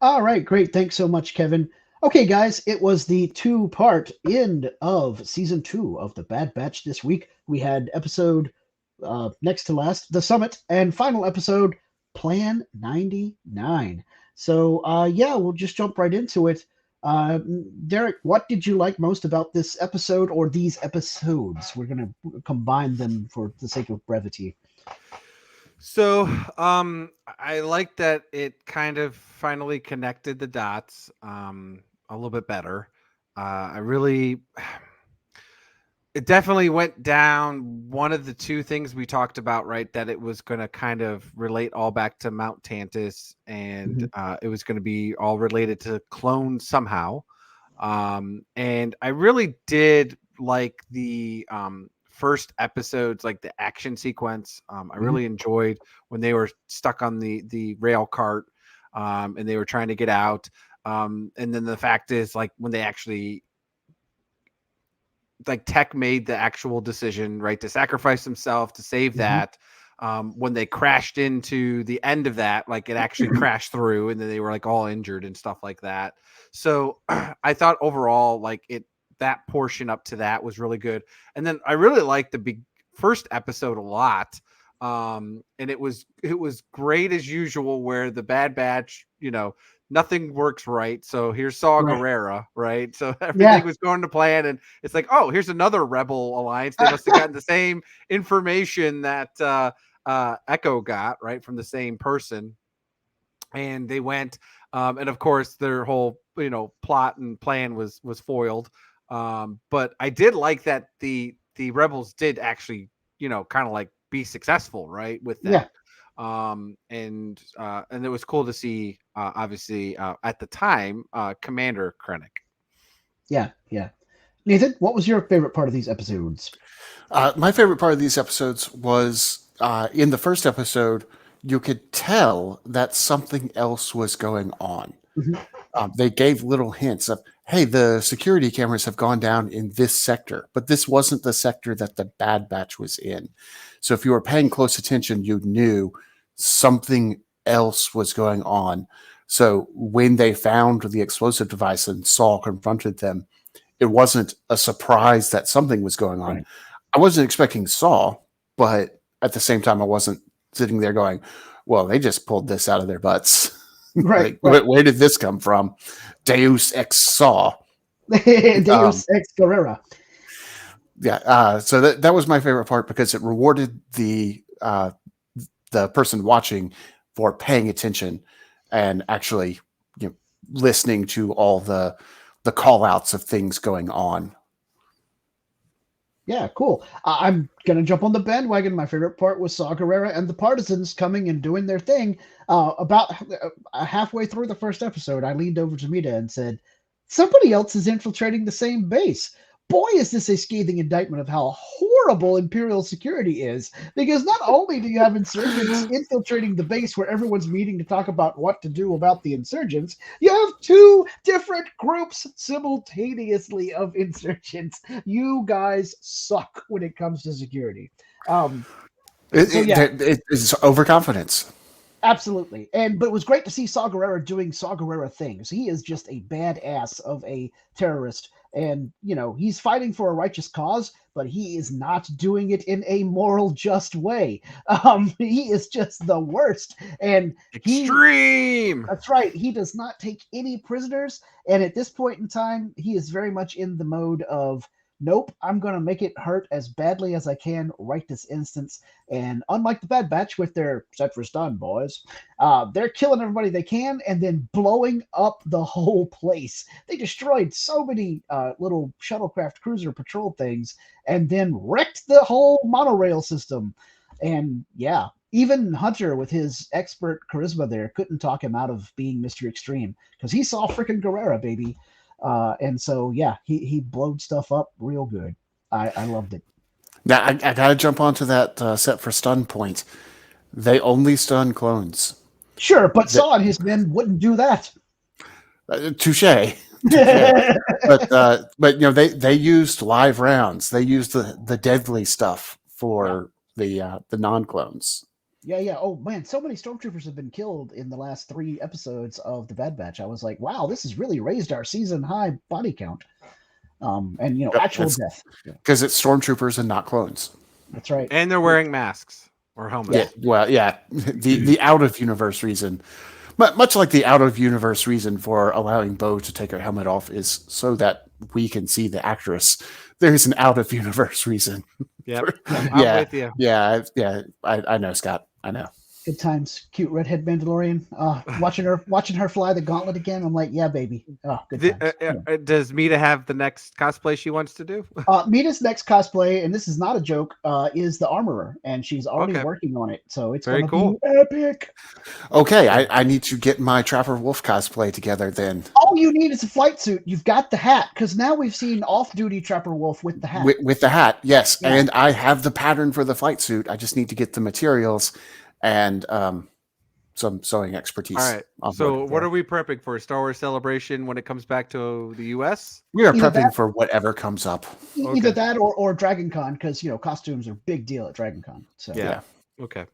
All right, great. Thanks so much, Kevin. Okay, guys, it was the two-part end of season 2 of The Bad Batch this week. We had episode next to last, The Summit, and final episode, Plan 99. So, yeah, we'll just jump right into it. Derek, what did you like most about this episode or these episodes? We're going to combine them for the sake of brevity. So, I like that it kind of finally connected the dots a little bit better. It definitely went down one of the two things we talked about, right? That it was going to kind of relate all back to Mount Tantus, and it was going to be all related to clones somehow. And I really did like the first episodes, like the action sequence. I really enjoyed when they were stuck on the rail cart and they were trying to get out. And then the fact is, like, when they actually, like, Tech made the actual decision, right, to sacrifice himself to save that. When they crashed into the end of that, like, it actually crashed through, and then they were like all injured and stuff like that. So I thought overall, like, that portion up to that was really good. And then I really liked the first episode a lot. And it was great as usual, where the Bad Batch, nothing works right. So here's Saw Guerrera, right? So everything was going to plan, and it's like, oh, here's another rebel alliance. They must have gotten the same information that Echo got, right, from the same person. And they went, and of course their whole plot and plan was foiled. But I did like that the rebels did actually kind of like be successful, right, with that. And it was cool to see, obviously, at the time, Commander Krennic. Yeah. Nathan, what was your favorite part of these episodes? My favorite part of these episodes was in the first episode, you could tell that something else was going on. They gave little hints of, hey, the security cameras have gone down in this sector, but this wasn't the sector that the Bad Batch was in. So if you were paying close attention, you knew something else was going on. So when they found the explosive device and Saul confronted them, it wasn't a surprise that something was going on. Right. I wasn't expecting Saul, but at the same time, I wasn't sitting there going, well, they just pulled this out of their butts. Right. Where did this come from? Deus ex Saw. Deus ex Guerrera. Yeah. So that was my favorite part, because it rewarded the person watching for paying attention and actually listening to all the call outs of things going on. Yeah, cool. I'm going to jump on the bandwagon. My favorite part was Saw Guerrera and the Partisans coming and doing their thing. About halfway through the first episode, I leaned over to Mita and said, somebody else is infiltrating the same base. Boy, is this a scathing indictment of how horrible Imperial security is. Because not only do you have insurgents infiltrating the base where everyone's meeting to talk about what to do about the insurgents, you have two different groups simultaneously of insurgents. You guys suck when it comes to security. It's overconfidence. Absolutely. But it was great to see Saw Guerrera doing Saw Guerrera things. He is just a badass of a terrorist. And, he's fighting for a righteous cause, but he is not doing it in a moral, just way. He is just the worst. And extreme. That's right. He does not take any prisoners. And at this point in time, he is very much in the mode of, nope, I'm going to make it hurt as badly as I can right this instance. And unlike the Bad Batch with their set for stun, boys, they're killing everybody they can and then blowing up the whole place. They destroyed so many little shuttlecraft cruiser patrol things and then wrecked the whole monorail system. And yeah, even Hunter with his expert charisma there couldn't talk him out of being Mr. Extreme because he saw freaking Guerrera, baby. And so, yeah, he blowed stuff up real good. I loved it. Now, I got to jump onto that set for stun point. They only stun clones. Sure, but Saw and his men wouldn't do that. Touche. But they used live rounds. They used the deadly stuff for the non-clones. Yeah. Oh man, so many stormtroopers have been killed in the last 3 episodes of the Bad Batch. I was like, wow, this has really raised our season high body count. Actual death. Because it's stormtroopers and not clones. That's right. And they're wearing masks or helmets. Yeah. Well, yeah. The out of universe reason, much like the out of universe reason for allowing Bo to take her helmet off is so that we can see the actress. There's an out of universe reason. Yep. I'm with you. Yeah. I know, Scott. I know. Good times. Cute redhead Mandalorian. Watching her fly the gauntlet again. I'm like, yeah, baby. Oh, good times. Does Mita have the next cosplay she wants to do? Mita's next cosplay, and this is not a joke, is the Armorer, and she's already working on it. So it's very cool. Be epic. Okay, I need to get my Trapper Wolf cosplay together then. All you need is a flight suit. You've got the hat, because now we've seen off-duty Trapper Wolf with the hat. With the hat, yes. Yeah. And I have the pattern for the flight suit. I just need to get the materials and some sewing expertise. All right. So what are we prepping for? Star Wars Celebration when it comes back to the U.S.? We are prepping for whatever comes up. Either that or Dragon Con, because, costumes are a big deal at Dragon Con. So yeah. Okay.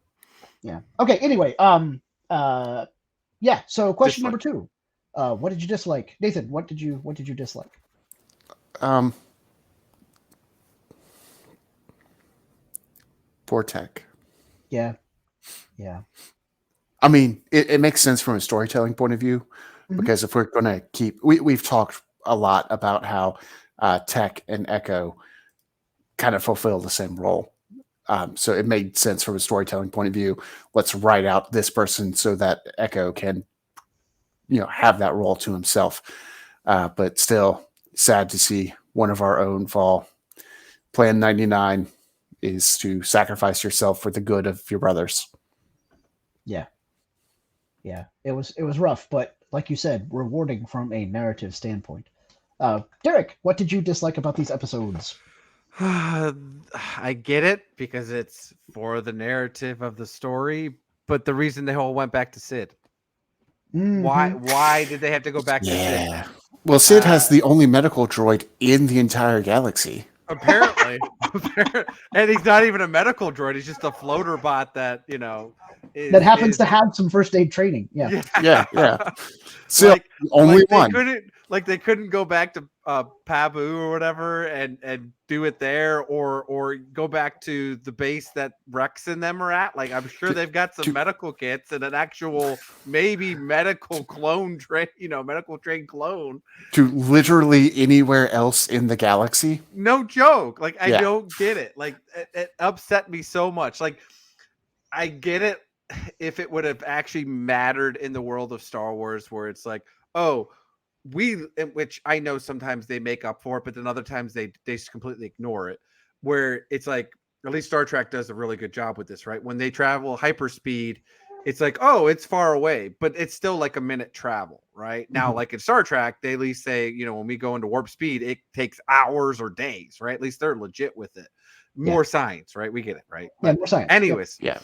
Yeah. Okay. Anyway, yeah. So question number 2. What did you dislike? Nathan, what did you dislike? Poor Tech. Yeah. Yeah. I mean, it makes sense from a storytelling point of view, because if we're going to keep, we've talked a lot about how Tech and Echo kind of fulfill the same role. So it made sense from a storytelling point of view. Let's write out this person so that Echo can, have that role to himself. But still sad to see one of our own fall. Plan 99 is to sacrifice yourself for the good of your brothers. Yeah. Yeah. It was rough, but like you said, rewarding from a narrative standpoint. Derek, what did you dislike about these episodes? I get it because it's for the narrative of the story, but the reason they all went back to Sid. Mm-hmm. Why did they have to go back to Sid? Well, Sid has the only medical droid in the entire galaxy. Apparently. And he's not even a medical droid. He's just a floater bot that, that happens to have some first aid training. Yeah. So only one. They couldn't go back to Pabu or whatever and do it there, or go back to the base that Rex and them are at. Like, I'm sure they've got some medical kits and an actual maybe medical clone medical trained clone to literally anywhere else in the galaxy. No joke. Like, I don't get it. Like, it upset me so much. Like, I get it if it would have actually mattered in the world of Star Wars, where it's like, which I know sometimes they make up for it, but then other times they just completely ignore it, where it's like, at least Star Trek does a really good job with this, right? When they travel hyperspeed, it's like, oh, it's far away, but it's still like a minute travel, right? Now, Mhm. like in Star Trek, they at least say, when we go into warp speed, it takes hours or days, right? At least they're legit with it. More science, right? We get it, right? Yeah, But more science. anyways, Yeah.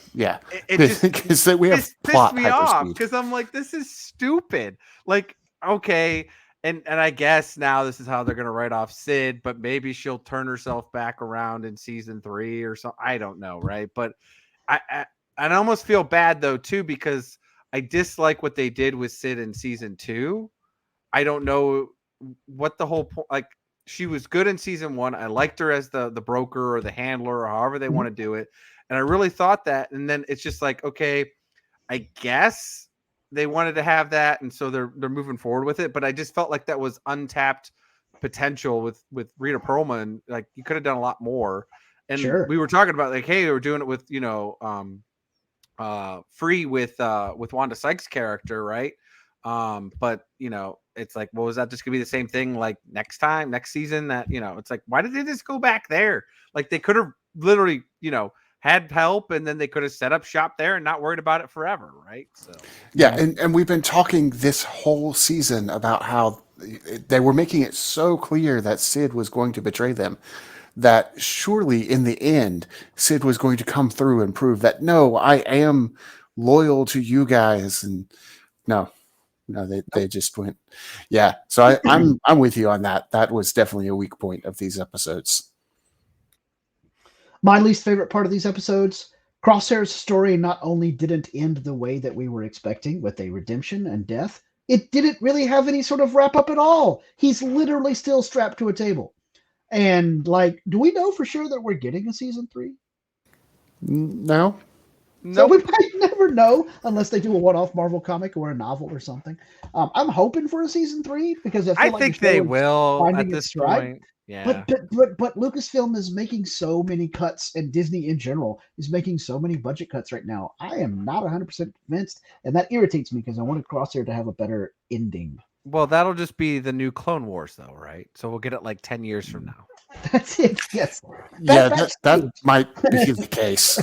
it just Because we have pissed plot me off hyperspeed. because I'm like, this is stupid. Like, okay. And I guess now this is how they're gonna write off Sid, but maybe she'll turn herself back around in season 3 or something. I don't know, right? But I almost feel bad though too because I dislike what they did with Sid in season 2. I don't know what the whole point. Like, she was good in season 1. I liked her as the broker or the handler or however they want to do it, and I really thought that. And then it's just like, okay, I guess they wanted to have that, and so they're moving forward with it. But I just felt like that was untapped potential with Rita Perlman. Like, you could have done a lot more. And Sure. we were talking about like, hey, we're doing it with Free with Wanda Sykes' character, right? But it's like, well, is that just gonna be the same thing like next season? That it's like, why did they just go back there? Like, they could have literally had help, and then they could have set up shop there and not worried about it forever, right? So and we've been talking this whole season about how they were making it so clear that Sid was going to betray them, that surely in the end Sid was going to come through and prove that, no, I am loyal to you guys. And no, they just went, yeah. So I'm with you on that. That was definitely a weak point of these episodes. My least favorite part of these episodes, Crosshair's story not only didn't end the way that we were expecting with a redemption and death, it didn't really have any sort of wrap up at all. He's literally still strapped to a table. And like, do we know for sure that we're getting a season 3? No. So we might never know unless they do a one-off Marvel comic or a novel or something. I'm hoping for a season 3 because I think they will at this point. Yeah. But Lucasfilm is making so many cuts, and Disney in general is making so many budget cuts right now. I am not 100% convinced, and that irritates me because I wanted Crosshair to have a better ending. Well, that'll just be the new Clone Wars, though, right? So we'll get it like 10 years from now. That's it. Yes. That might be the case.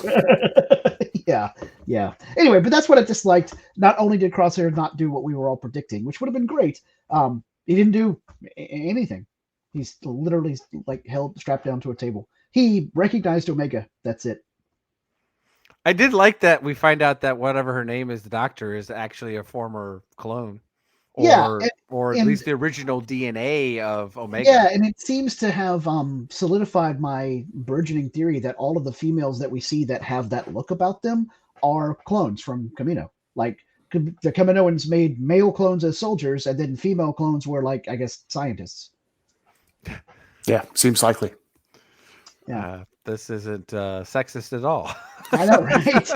Yeah. Anyway, but that's what I disliked. Not only did Crosshair not do what we were all predicting, which would have been great, he didn't do anything. He's literally like held strapped down to a table. He recognized Omega. That's it. I did like that we find out that whatever her name is, the doctor, is actually a former clone. Or at least the original DNA of Omega. Yeah, and it seems to have solidified my burgeoning theory that all of the females that we see that have that look about them are clones from Kamino. Like, the Kaminoans made male clones as soldiers, and then female clones were like, I guess, scientists. Yeah, seems likely. Yeah. This isn't sexist at all. I know, right?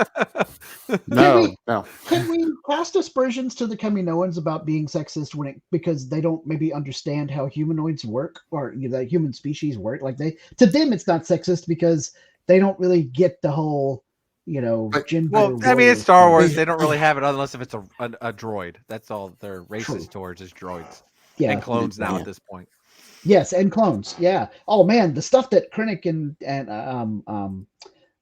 No. Can we cast aspersions to the Kaminoans about being sexist because they don't maybe understand how humanoids work or the human species work? Like, to them it's not sexist because they don't really get the whole gender. Well, I mean, it's Star Wars. They don't really have it unless if it's a droid. That's all they're racist towards is droids. Yeah, and clones now at this point. Yes, and clones. Yeah. Oh man, the stuff that Krennic and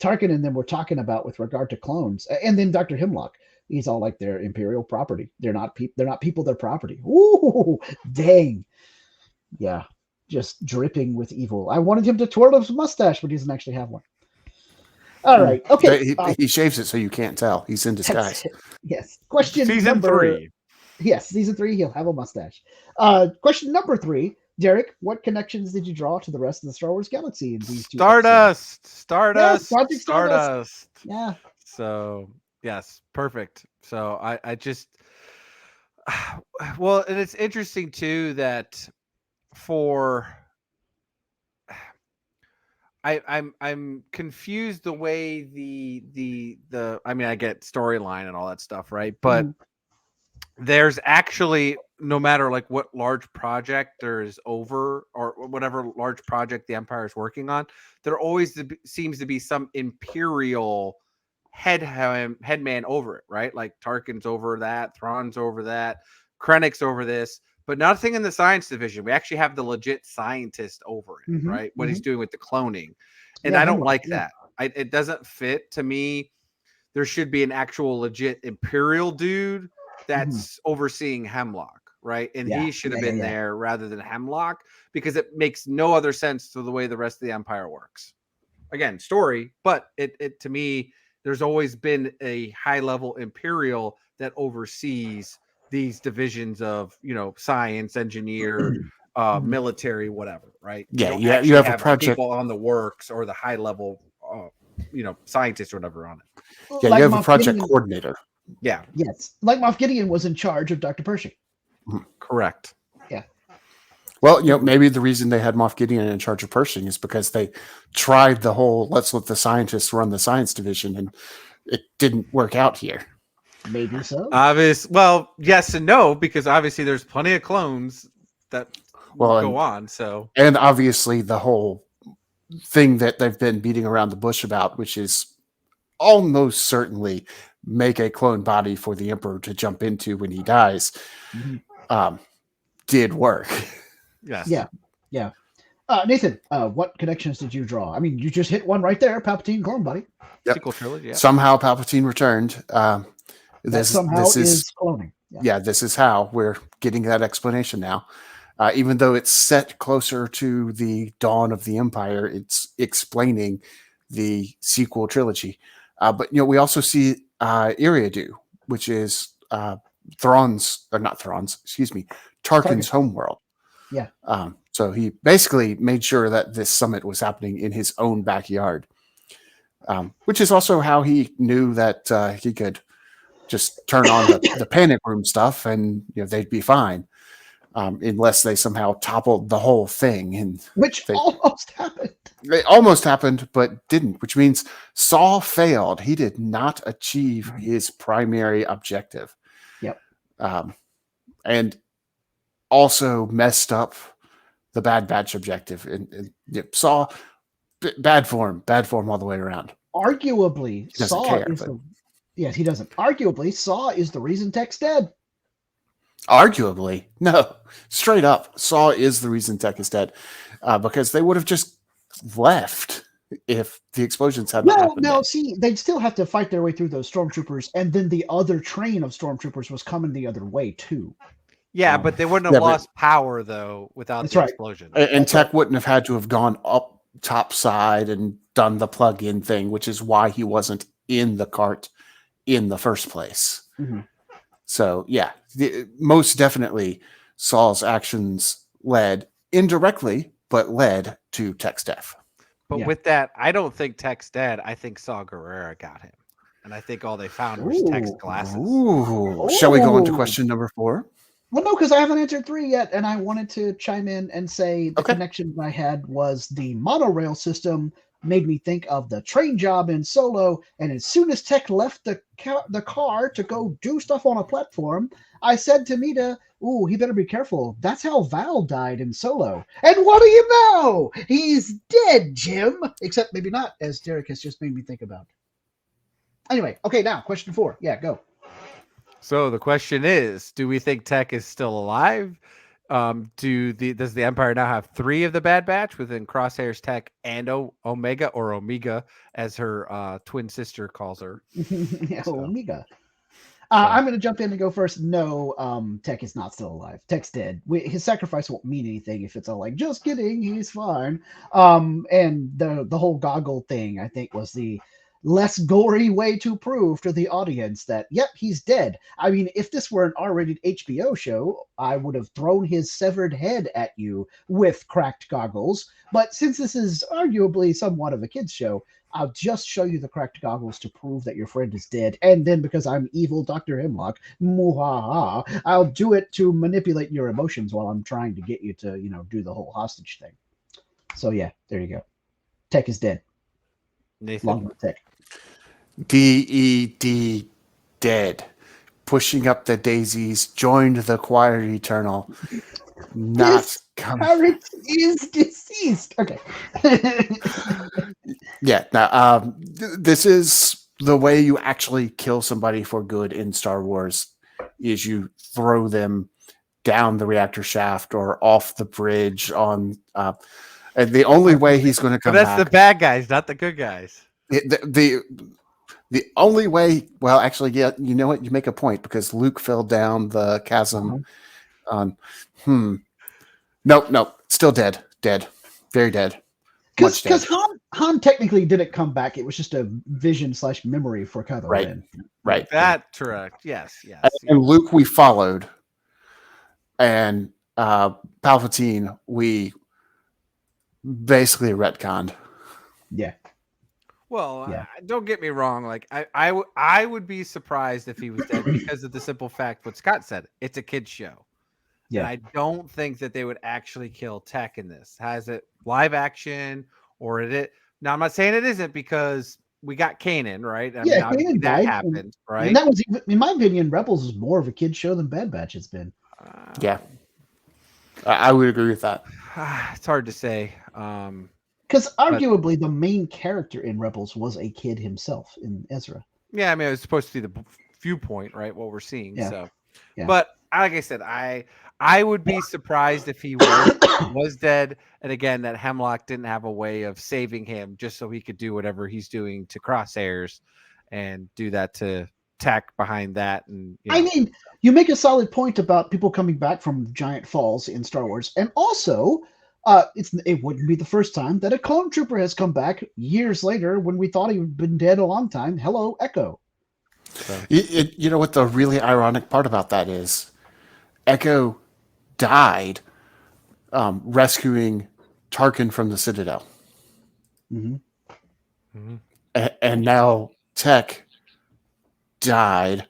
Tarkin and them were talking about with regard to clones, and then Dr. Hemlock, he's all like, they're Imperial property. They're not people. They're property. Ooh, dang. Yeah, just dripping with evil. I wanted him to twirl his mustache, but he doesn't actually have one. All right. Okay. He shaves it so you can't tell. He's in disguise. Yes. Question season 3. Yes, season 3. He'll have a mustache. Question number 3. Derek, what connections did you draw to the rest of the Star Wars galaxy in these two episodes? Stardust. Yeah. So, yes, perfect. So I just, well, and it's interesting too that I'm confused the way the I mean, I get storyline and all that stuff, right? But there's actually, no matter like what large project there is over or whatever large project the Empire is working on, there always seems to be some Imperial headman over it, right? Like Tarkin's over that, Thrawn's over that, Krennic's over this, but nothing in the science division. We actually have the legit scientist over it, right? What he's doing with the cloning. And I don't like that. It doesn't fit to me. there should be an actual legit Imperial dude that's overseeing Hemlock, right? And he should have been there rather than Hemlock, because it makes no other sense to the way the rest of the Empire works. Again, story, but it to me, there's always been a high-level Imperial that oversees these divisions of, science, engineer, military, whatever, right? Yeah, You have have a project people on the works or the high-level, scientists or whatever on it. Yeah, like you have a Moff project Gideon, coordinator. Yeah, yes, like Moff Gideon was in charge of Dr. Pershing. correct. Yeah. Well, maybe the reason they had Moff Gideon in charge of Pershing is because they tried the whole let's let the scientists run the science division, and it didn't work out here. Maybe so. Well, yes and no, because obviously there's plenty of clones that will go on. So, and obviously the whole thing that they've been beating around the bush about, which is almost certainly make a clone body for the Emperor to jump into when he dies, did work. Yes. Yeah. Nathan, what connections did you draw? I mean, you just hit one right there, Palpatine clone body. Yep. Sequel trilogy, yeah. Somehow Palpatine returned. This is cloning. Yeah, this is how we're getting that explanation now. Even though it's set closer to the dawn of the Empire, it's explaining the sequel trilogy. But we also see Eriadu, which is Tarkin's homeworld. Yeah. So he basically made sure that this summit was happening in his own backyard, which is also how he knew that he could just turn on the panic room stuff and they'd be fine, unless they somehow toppled the whole thing. And which almost happened. It almost happened, but didn't, which means Saw failed. He did not achieve his primary objective. Yep. And also messed up the Bad Batch objective. And Saw, bad form all the way around. Arguably, Saw is yes, he doesn't. Arguably, Saw is the reason Tech's dead. Arguably, no, straight up, Saw is the reason Tech is dead, because they would have just left if the explosions hadn't happened. No, see, they'd still have to fight their way through those stormtroopers, and then the other train of stormtroopers was coming the other way too. Yeah, but they wouldn't have lost power though without the explosion. And Tech wouldn't have had to have gone up top side and done the plug-in thing, which is why he wasn't in the cart in the first place. So yeah, most definitely Saw's actions led indirectly, but led to Tech's death. But with that, I don't think Tech's dead. I think Saw Guerrera got him. And I think all they found was Tech's glasses. Shall we go on to question number 4? Well, no, because I haven't answered 3 yet, and I wanted to chime in and say the connection I had was the monorail system made me think of the train job in Solo, and as soon as Tech left the car to go do stuff on a platform, I said to Mita, ooh, he better be careful. That's how Val died in Solo. And what do you know? He's dead, Jim. Except maybe not, as Derek has just made me think about. Anyway, okay, now, question 4. Yeah, go. So the question is, do we think Tech is still alive? Does the Empire now have 3 of the Bad Batch within Crosshair's Tech and Omega, or Omega, as her twin sister calls her? Omega. I'm going to jump in and go first. No, Tech is not still alive. Tech's dead. His sacrifice won't mean anything if it's all like, just kidding, he's fine. And the whole goggle thing, I think, was the less gory way to prove to the audience that, yep, he's dead. I mean, if this were an R-rated HBO show, I would have thrown his severed head at you with cracked goggles. But since this is arguably somewhat of a kid's show, I'll just show you the cracked goggles to prove that your friend is dead. And then because I'm evil Dr. Hemlock, I'll do it to manipulate your emotions while I'm trying to get you to, do the whole hostage thing. So yeah, there you go. Tech is dead. Nathan. Long Tech. DED, dead. Pushing up the daisies, joined the choir eternal. Not coming. Pirate is deceased. Okay. Yeah. Now, this is the way you actually kill somebody for good in Star Wars. Is you throw them down the reactor shaft or off the bridge on. And the only way he's going to come But that's back, the bad guys, not the good guys. The only way, well, actually, yeah, you know what? You make a point because Luke fell down the chasm. Nope, still dead, very dead, much dead. Because Han technically didn't come back. It was just a vision/memory for Kylo Right. Ren. Right. That correct. Yes. And Luke, we followed, and Palpatine, we basically retconned. Yeah. Well, Yeah. don't get me wrong. Like I would be surprised if he was dead because of the simple fact what Scott said. It's a kid's show. Yeah. And I don't think that they would actually kill Tech in this. Has it live action or is it? Now I'm not saying it isn't because we got Kanan, right? I mean, obviously Kanan that died, happened, right? And that was, in my opinion, Rebels is more of a kid's show than Bad Batch has been. Yeah, I would agree with that. It's hard to say. Because arguably the main character in Rebels was a kid himself in Ezra. Yeah, I mean, it was supposed to be the viewpoint, right? What we're seeing. Yeah. So, Yeah. But like I said, I would be surprised if he was dead. And again, that Hemlock didn't have a way of saving him just so he could do whatever he's doing to Crosshairs and do that to Tech behind that. And I mean, you make a solid point about people coming back from giant falls in Star Wars, and also. It wouldn't be the first time that a clone trooper has come back years later when we thought he'd been dead a long time. Hello, Echo. So. You know what the really ironic part about that is? Echo died rescuing Tarkin from the Citadel. And now Tech died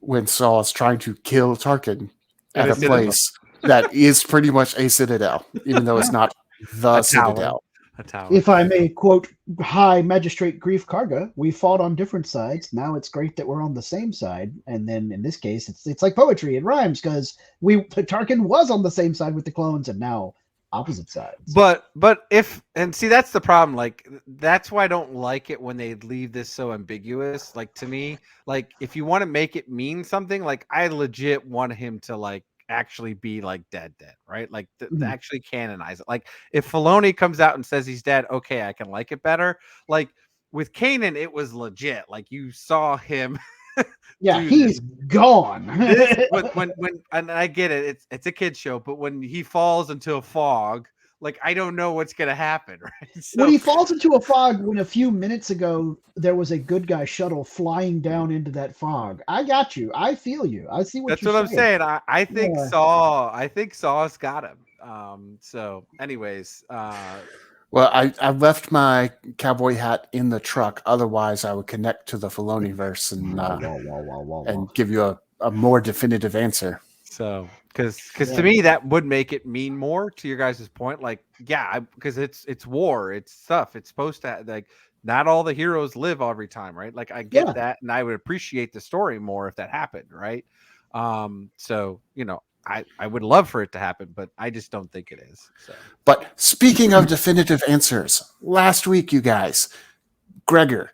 when Saw is trying to kill Tarkin at a place that is pretty much a citadel, even though it's not the citadel. A tower. If I may quote High Magistrate Grief Karga, we fought on different sides. Now it's great that we're on the same side. And then in this case, it's like poetry. It rhymes because Tarkin was on the same side with the clones, and now opposite sides. But see, that's the problem. Like, that's why I don't like it when they leave this so ambiguous. Like, to me, like, if you want to make it mean something, like, I legit want him to, like, actually be like dead, right? Like, to actually canonize it. Like, if Filoni comes out and says he's dead, okay, I can like it better. Like, with Kanan, it was legit. Like, you saw him. Yeah, he's gone. when and I get it, it's a kid's show, but when he falls into a fog, like, I don't know what's gonna happen, right? So, when he falls into a fog, when a few minutes ago there was a good guy shuttle flying down into that fog. I got you. I feel you. I see what you're saying. That's what I'm saying. I think Saw's got him. So anyways, well, I left my cowboy hat in the truck. Otherwise, I would connect to the Filoniverse and give you a more definitive answer. So, because to me that would make it mean more. To your guys' point, like, yeah, because it's war, it's stuff. It's supposed to, like, not all the heroes live every time, right? Like, I get that, and I would appreciate the story more if that happened, right? So, you know, I would love for it to happen, but I just don't think it is. So. But speaking of definitive answers, last week, you guys, Gregor,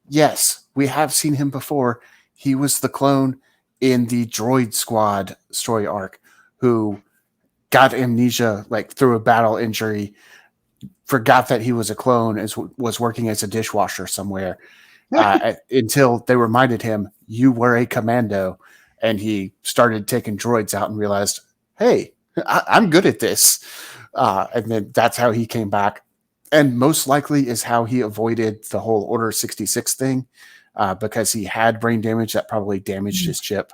yes, we have seen him before. He was the clone in the Droid Squad story arc who got amnesia, like, through a battle injury, forgot that he was a clone, was working as a dishwasher somewhere until they reminded him, you were a commando. And he started taking droids out and realized, hey, I'm good at this. And then that's how he came back. And most likely is how he avoided the whole Order 66 thing, because he had brain damage that probably damaged his chip.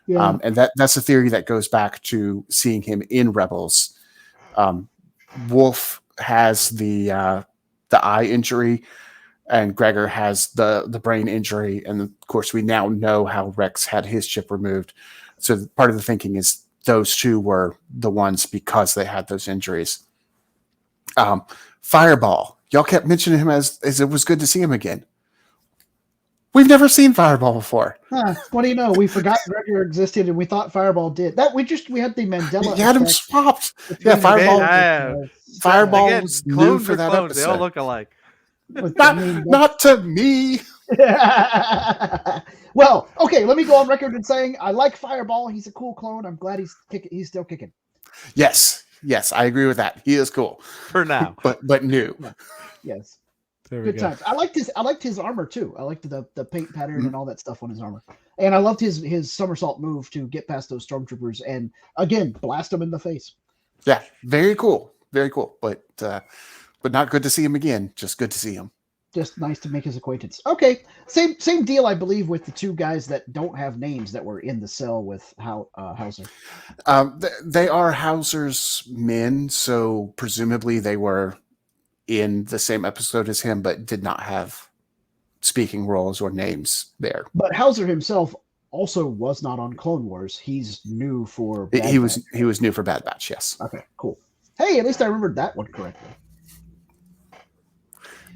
Yeah. And that's a theory that goes back to seeing him in Rebels. Wolf has the eye injury, and Gregor has the brain injury. And of course, we now know how Rex had his chip removed. So part of the thinking is those two were the ones because they had those injuries. Fireball. Y'all kept mentioning him as it was good to see him again. We've never seen Fireball before. What do you know? We forgot Gregor existed, and we thought Fireball did. We had the Mandela. You had him swapped. Yeah, Fireball was new for that episode. They all look alike. Not to me. Well, okay, let me go on record in saying I like Fireball. He's a cool clone. I'm glad he's still kicking. Yes, I agree with that. He is cool for now, but new. Yes. There we Good go. times. I liked his armor too. I liked the paint pattern and all that stuff on his armor. And I loved his somersault move to get past those stormtroopers and again blast them in the face. Yeah, very cool. Very cool. But not good to see him again. Just good to see him. Just nice to make his acquaintance. Okay, same deal, I believe, with the two guys that don't have names that were in the cell with Hauser. They are Hauser's men, so presumably they were in the same episode as him, but did not have speaking roles or names there. But Hauser himself also was not on Clone Wars. He's new for Bad He Batch. was new for Bad Batch. Yes. Okay, cool. Hey, at least I remembered that one correctly.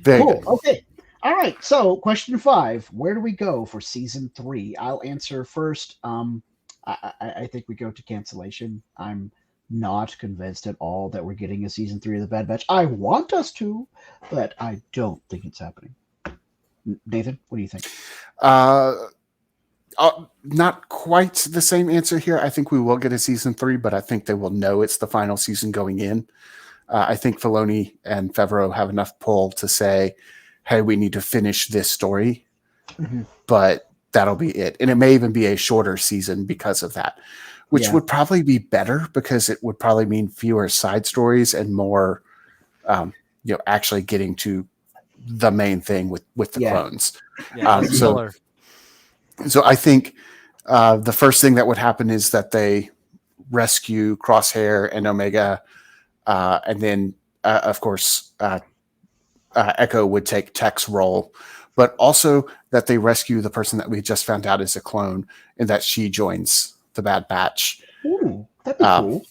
Very Cool. good. Okay. All right. So, question 5: where do we go for season 3? I'll answer first. I think we go to cancellation. I'm not convinced at all that we're getting a season 3 of the Bad Batch. I want us to, but I don't think it's happening. Nathan, what do you think? Not quite the same answer here. I think we will get a season 3, but I think they will know it's the final season going in. I think Filoni and Favreau have enough pull to say, hey, we need to finish this story, but that'll be it. And it may even be a shorter season because of that, which would probably be better because it would probably mean fewer side stories and more, actually getting to the main thing with the clones. Yeah, So I think the first thing that would happen is that they rescue Crosshair and Omega, and then, of course, Echo would take Tech's role, but also that they rescue the person that we just found out is a clone and that she joins the Bad Batch. Ooh, that'd be cool.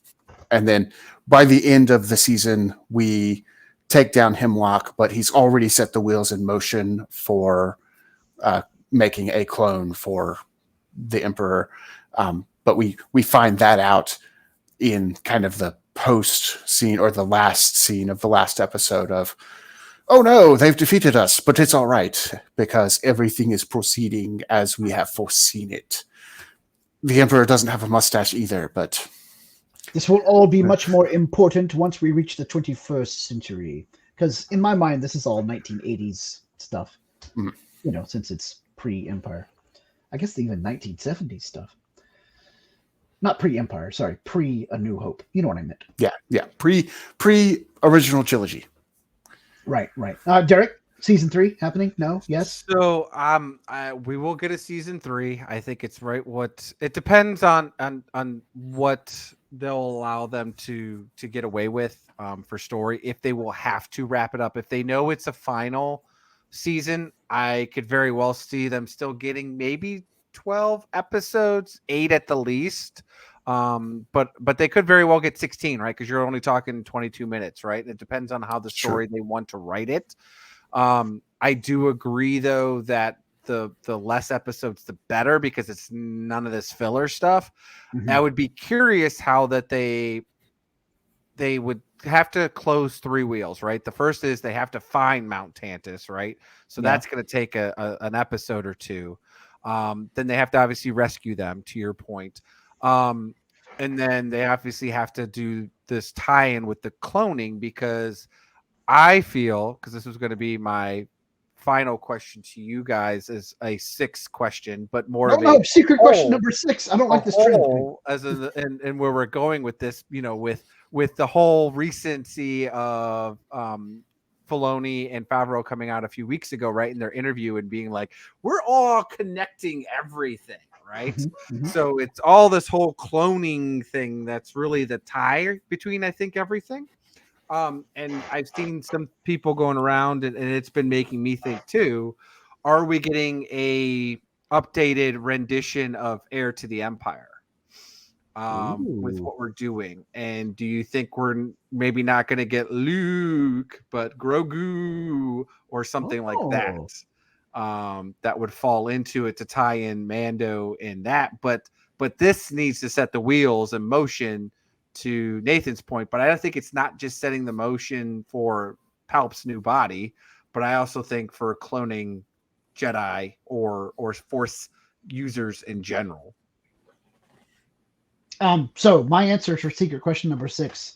And then by the end of the season, we take down Hemlock, but he's already set the wheels in motion for making a clone for the Emperor. But we find that out in kind of the post scene or the last scene of the last episode of, oh no, they've defeated us, but it's all right because everything is proceeding as we have foreseen it. The Emperor doesn't have a mustache either, but this will all be much more important once we reach the 21st century. Because in my mind, this is all 1980s stuff. Since it's pre-Empire. I guess even 1970s stuff. Not pre-Empire, sorry, pre-A New Hope. You know what I meant. Yeah. Pre-original trilogy. Right. Derek, season 3 happening? No? Yes? So we will get a season 3. I think it's right. It depends on what they'll allow them to get away with for story. If they will have to wrap it up, if they know it's a final season, I could very well see them still getting maybe 12 episodes, 8 at the least. But they could very well get 16, right? Because you're only talking 22 minutes, right? It depends on how the story they want to write it. I do agree though that the less episodes the better because it's none of this filler stuff. I would be curious how that they would have to close 3 wheels, right? The first is they have to find Mount Tantus, right? So that's going to take an episode or 2. Then they have to obviously rescue them, to your point. And then they obviously have to do this tie-in with the cloning because I feel, because this was going to be my final question to you guys, is a 6th question, but more of a secret question number 6. I don't like this trend. And where we're going with this, with the whole recency of Filoni and Favreau coming out a few weeks ago, right, in their interview and being like, we're all connecting everything, right? So it's all this whole cloning thing that's really the tie between, I think, everything. And I've seen some people going around and it's been making me think too, are we getting a updated rendition of Heir to the Empire with what we're doing? And do you think we're maybe not going to get Luke, but Grogu or something like that? That would fall into it to tie in Mando in that. But this needs to set the wheels in motion, to Nathan's point. But I don't think it's not just setting the motion for Palp's new body, but I also think for cloning Jedi or Force users in general. So my answer for secret question number 6,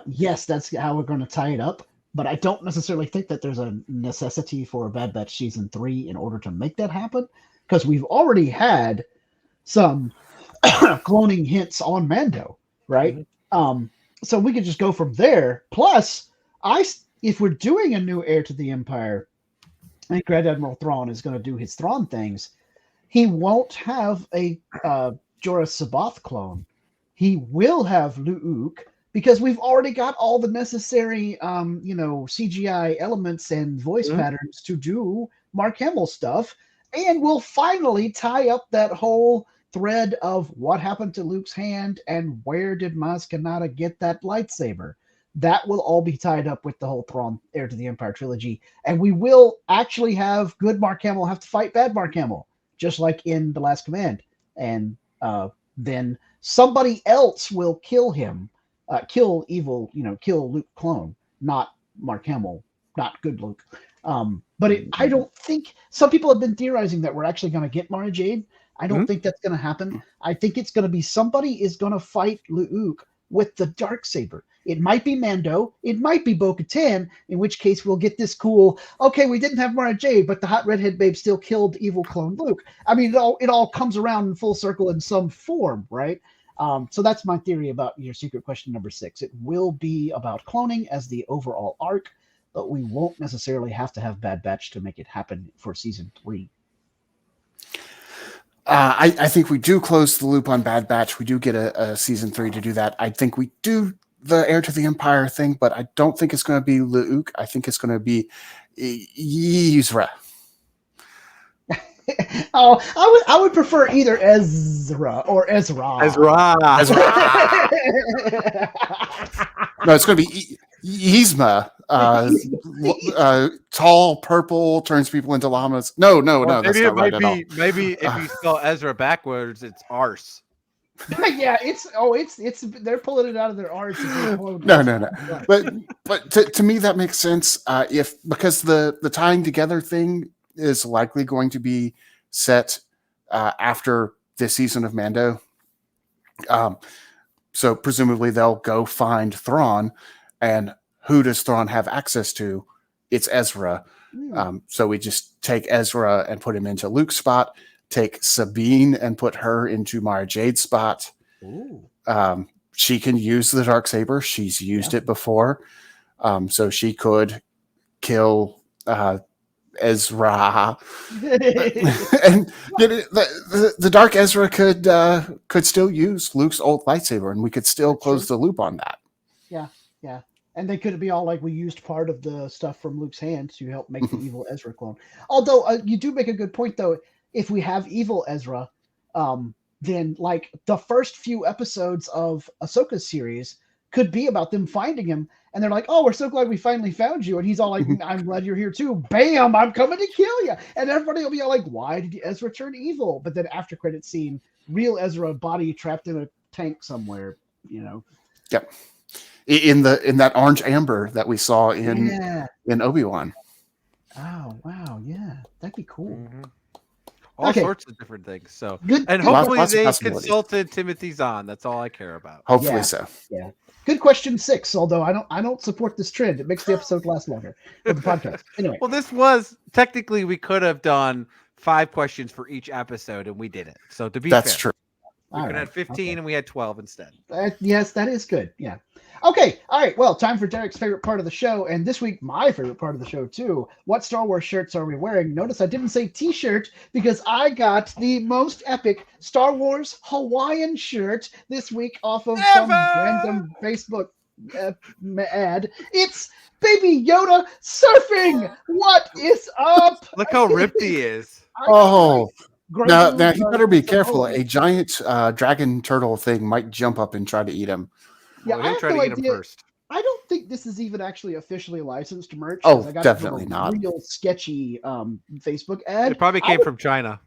yes, that's how we're going to tie it up. but I don't necessarily think that there's a necessity for Bad Batch season 3 in order to make that happen, because we've already had some cloning hints on Mando, right? So we could just go from there. Plus, if we're doing a new heir to the Empire, I think Grand Admiral Thrawn is going to do his Thrawn things. He won't have a Jorah Sabath clone. He will have Lu'uk, because we've already got all the necessary, CGI elements and voice patterns to do Mark Hamill stuff, and we'll finally tie up that whole thread of what happened to Luke's hand and where did Maz Kanata get that lightsaber. That will all be tied up with the whole Thrawn Heir to the Empire trilogy, and we will actually have good Mark Hamill have to fight bad Mark Hamill, just like in The Last Command, and then somebody else will kill him, kill Luke clone, not Mark Hamill, not good Luke. But I don't think, some people have been theorizing that we're actually going to get Mara Jade. I don't think that's going to happen. I think it's going to be somebody is going to fight Lu'uk with the Darksaber. It might be Mando. It might be Bo-Katan, in which case we'll get this cool, okay, we didn't have Mara Jade, but the hot redhead babe still killed evil clone Luke. I mean, it all comes around in full circle in some form, right? So that's my theory about your secret question number 6. It will be about cloning as the overall arc, but we won't necessarily have to have Bad Batch to make it happen for season 3. I think we do close the loop on Bad Batch. We do get a season 3 to do that. I think we do the Heir to the Empire thing, but I don't think it's going to be Lu'uk. I think it's going to be Yzra. I would prefer either Ezra or Ezra. Ezra. No, it's going to be Yzma. Tall, purple, turns people into llamas. No, that's not right at all. Maybe if you spell Ezra backwards, it's arse. Yeah, it's they're pulling it out of their arse. No. But to me that makes sense. Because the tying together thing is likely going to be set after this season of Mando. So presumably they'll go find Thrawn, and who does Thrawn have access to? It's Ezra. So we just take Ezra and put him into Luke's spot, take Sabine and put her into Mara Jade's spot. She can use the Darksaber. She's used it before. So she could kill Ezra. And the Dark Ezra could still use Luke's old lightsaber, and we could still close the loop on that. Yeah. And they could be all like, we used part of the stuff from Luke's hand to help make the evil Ezra clone. Although you do make a good point, though. If we have evil Ezra, then like the first few episodes of Ahsoka's series could be about them finding him. And they're like, oh, we're so glad we finally found you. And he's all like, I'm glad you're here too. Bam, I'm coming to kill you. And everybody will be all like, why did Ezra turn evil? But then after credit scene, real Ezra body trapped in a tank somewhere, Yep. In that orange amber that we saw in Obi-Wan. Oh, wow. Yeah, that'd be cool. All sorts of different things. So good, and hopefully they consulted Timothy Zahn. That's all I care about. Hopefully so. Yeah. Good question 6. Although I don't support this trend. It makes the episode last longer for the podcast. Anyway. Well, this was technically we could have done 5 questions for each episode, and we didn't. So to be that's fair, true. We could have 15 and we had 12 instead. Yes, that is good. Yeah. Okay. All right. Well, time for Derek's favorite part of the show. And this week, my favorite part of the show, too. What Star Wars shirts are we wearing? Notice I didn't say t-shirt because I got the most epic Star Wars Hawaiian shirt this week off of some random Facebook ad. It's Baby Yoda surfing. What is up? Look how ripped he is. Oh. Now you better be careful. A giant dragon turtle thing might jump up and try to eat him. Yeah, he'll try to eat him first. I don't think this is even actually officially licensed merch. Oh, I got definitely not. Real sketchy Facebook ad. It probably came from China.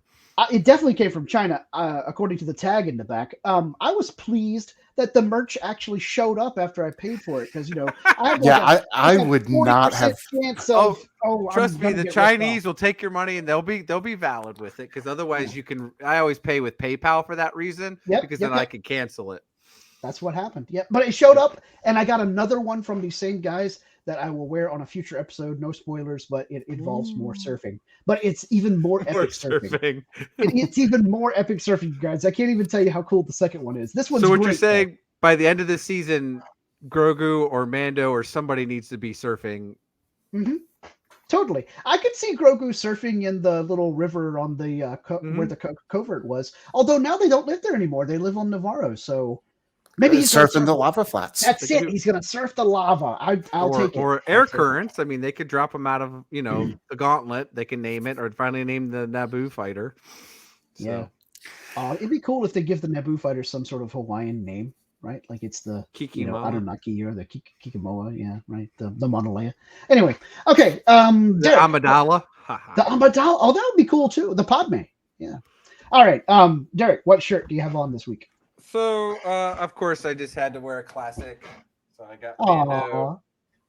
It definitely came from China, according to the tag in the back. I was pleased that the merch actually showed up after I paid for it because I would not have. Trust me, the Chinese will take your money and they'll be valid with it because otherwise you can. I always pay with PayPal for that reason because then I can cancel it. That's what happened. Yeah, but it showed up, and I got another one from these same guys that I will wear on a future episode. No spoilers, but it involves more surfing. But it's even more epic surfing. It's even more epic surfing, guys. I can't even tell you how cool the second one is. This one's so what great, you're saying, by the end of this season, Grogu or Mando or somebody needs to be surfing. Mm-hmm. Totally. I could see Grogu surfing in the little river on the where the covert was. Although now they don't live there anymore. They live on Nevarro, so maybe he's surfing the lava flats. That's it. He's going to surf the lava. I'll take it. Or air currents. I mean, they could drop him out of, the gauntlet. They can name it, or finally name the Naboo fighter. So. Yeah. It'd be cool if they give the Naboo fighter some sort of Hawaiian name, right? Like it's the Anunnaki or the Kikimoa. Yeah, right. The Mauna Lea. Anyway, okay. The Amidala. The Amidala. Oh, that would be cool too. The Padme. Yeah. All right. Derek, what shirt do you have on this week? So, of course, I just had to wear a classic. So I got Mando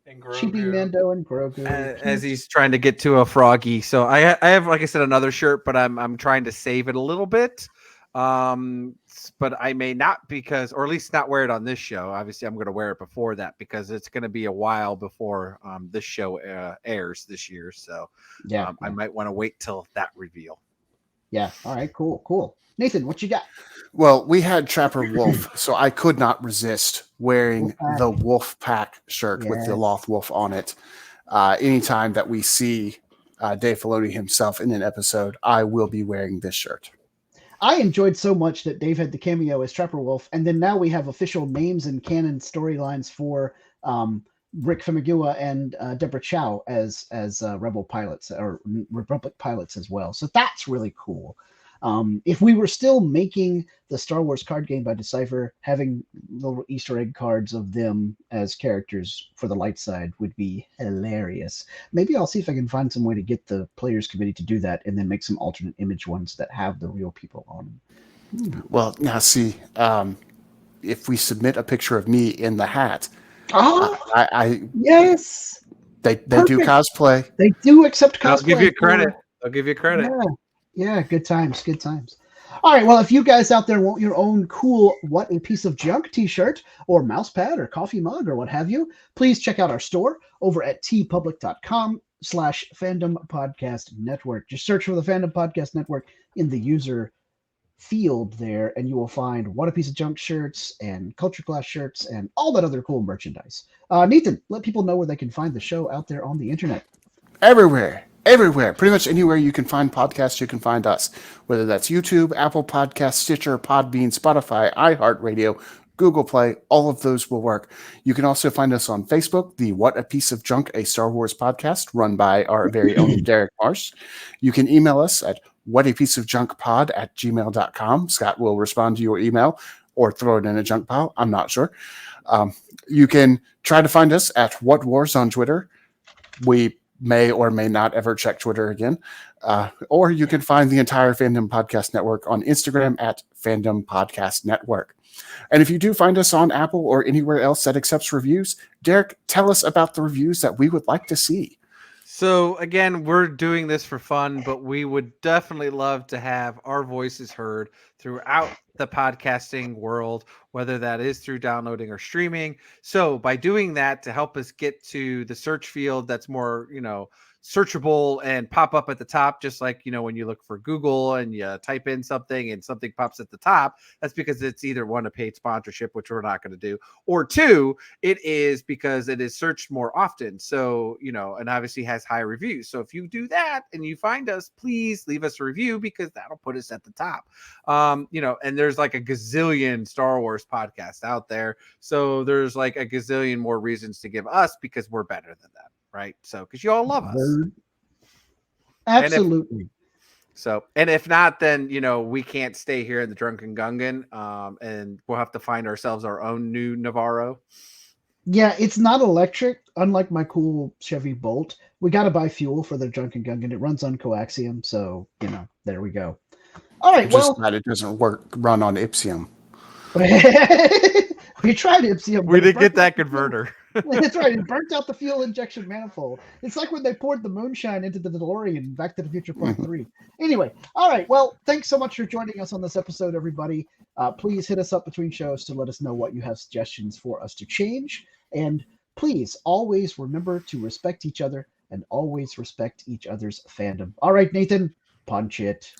and Grogu. Chibi Mando and Grogu. As he's trying to get to a froggy. So I have, like I said, another shirt, but I'm trying to save it a little bit. But I may not or at least not wear it on this show. Obviously, I'm going to wear it before that because it's going to be a while before this show airs this year. So I might want to wait till that reveal. Yeah. All right. Cool. Nathan, what you got? Well, we had Trapper Wolf, so I could not resist wearing the Wolf Pack shirt with the Loth Wolf on it. Anytime that we see Dave Filoni himself in an episode, I will be wearing this shirt. I enjoyed so much that Dave had the cameo as Trapper Wolf, and then now we have official names and canon storylines for Rick Famigua and Deborah Chow as Rebel pilots or Republic pilots as well. So that's really cool. If we were still making the Star Wars card game by Decipher, having little Easter egg cards of them as characters for the light side would be hilarious. Maybe I'll see if I can find some way to get the Players Committee to do that and then make some alternate image ones that have the real people on them. Well, now see, if we submit a picture of me in the hat, yes, they do cosplay. They do accept cosplay. I'll give you credit. Yeah, good times. All right, well, if you guys out there want your own cool What a Piece of Junk t-shirt or mouse pad or coffee mug or what have you, please check out our store over at tpublic.com/Fandom Podcast Network. Just search for the Fandom Podcast Network in the user field there, and you will find What a Piece of Junk shirts and Culture Class shirts and all that other cool merchandise. Nathan, let people know where they can find the show out there on the internet. Everywhere, pretty much anywhere you can find podcasts, you can find us. Whether that's YouTube, Apple Podcasts, Stitcher, Podbean, Spotify, iHeartRadio, Google Play, all of those will work. You can also find us on Facebook, the What a Piece of Junk, a Star Wars podcast run by our very own Derek Marsh. You can email us at whatapieceofjunkpod@gmail.com. Scott will respond to your email or throw it in a junk pile. I'm not sure. You can try to find us at What Wars on Twitter. We may or may not ever check Twitter again. Or you can find the entire Fandom Podcast Network on Instagram at Fandom Podcast Network. And if you do find us on Apple or anywhere else that accepts reviews, Derek, tell us about the reviews that we would like to see. So again, we're doing this for fun, but we would definitely love to have our voices heard throughout the podcasting world, whether that is through downloading or streaming. So by doing that, to help us get to the search field that's more, searchable and pop up at the top, just like, when you look for Google and you type in something and something pops at the top, that's because it's either one, a paid sponsorship, which we're not going to do, or two, it is because it is searched more often. So, and obviously has high reviews. So if you do that and you find us, please leave us a review because that'll put us at the top. And there's like a gazillion Star Wars podcasts out there. So there's like a gazillion more reasons to give us because we're better than them. Right. So, because you all love us. Absolutely. And if not, then, we can't stay here in the Dunken Gungan, and we'll have to find ourselves our own new Nevarro. Yeah, it's not electric, unlike my cool Chevy Bolt. We got to buy fuel for the Dunken Gungan. It runs on coaxium. So, there we go. All right. Just that it doesn't run on Ipsium. We tried Ipsium. We didn't get that converter. That's right. It burnt out the fuel injection manifold. It's like when they poured the moonshine into the DeLorean in Back to the Future Part 3. Anyway, all right. Well, thanks so much for joining us on this episode, everybody. Please hit us up between shows to let us know what you have suggestions for us to change. And please always remember to respect each other and always respect each other's fandom. All right, Nathan, punch it.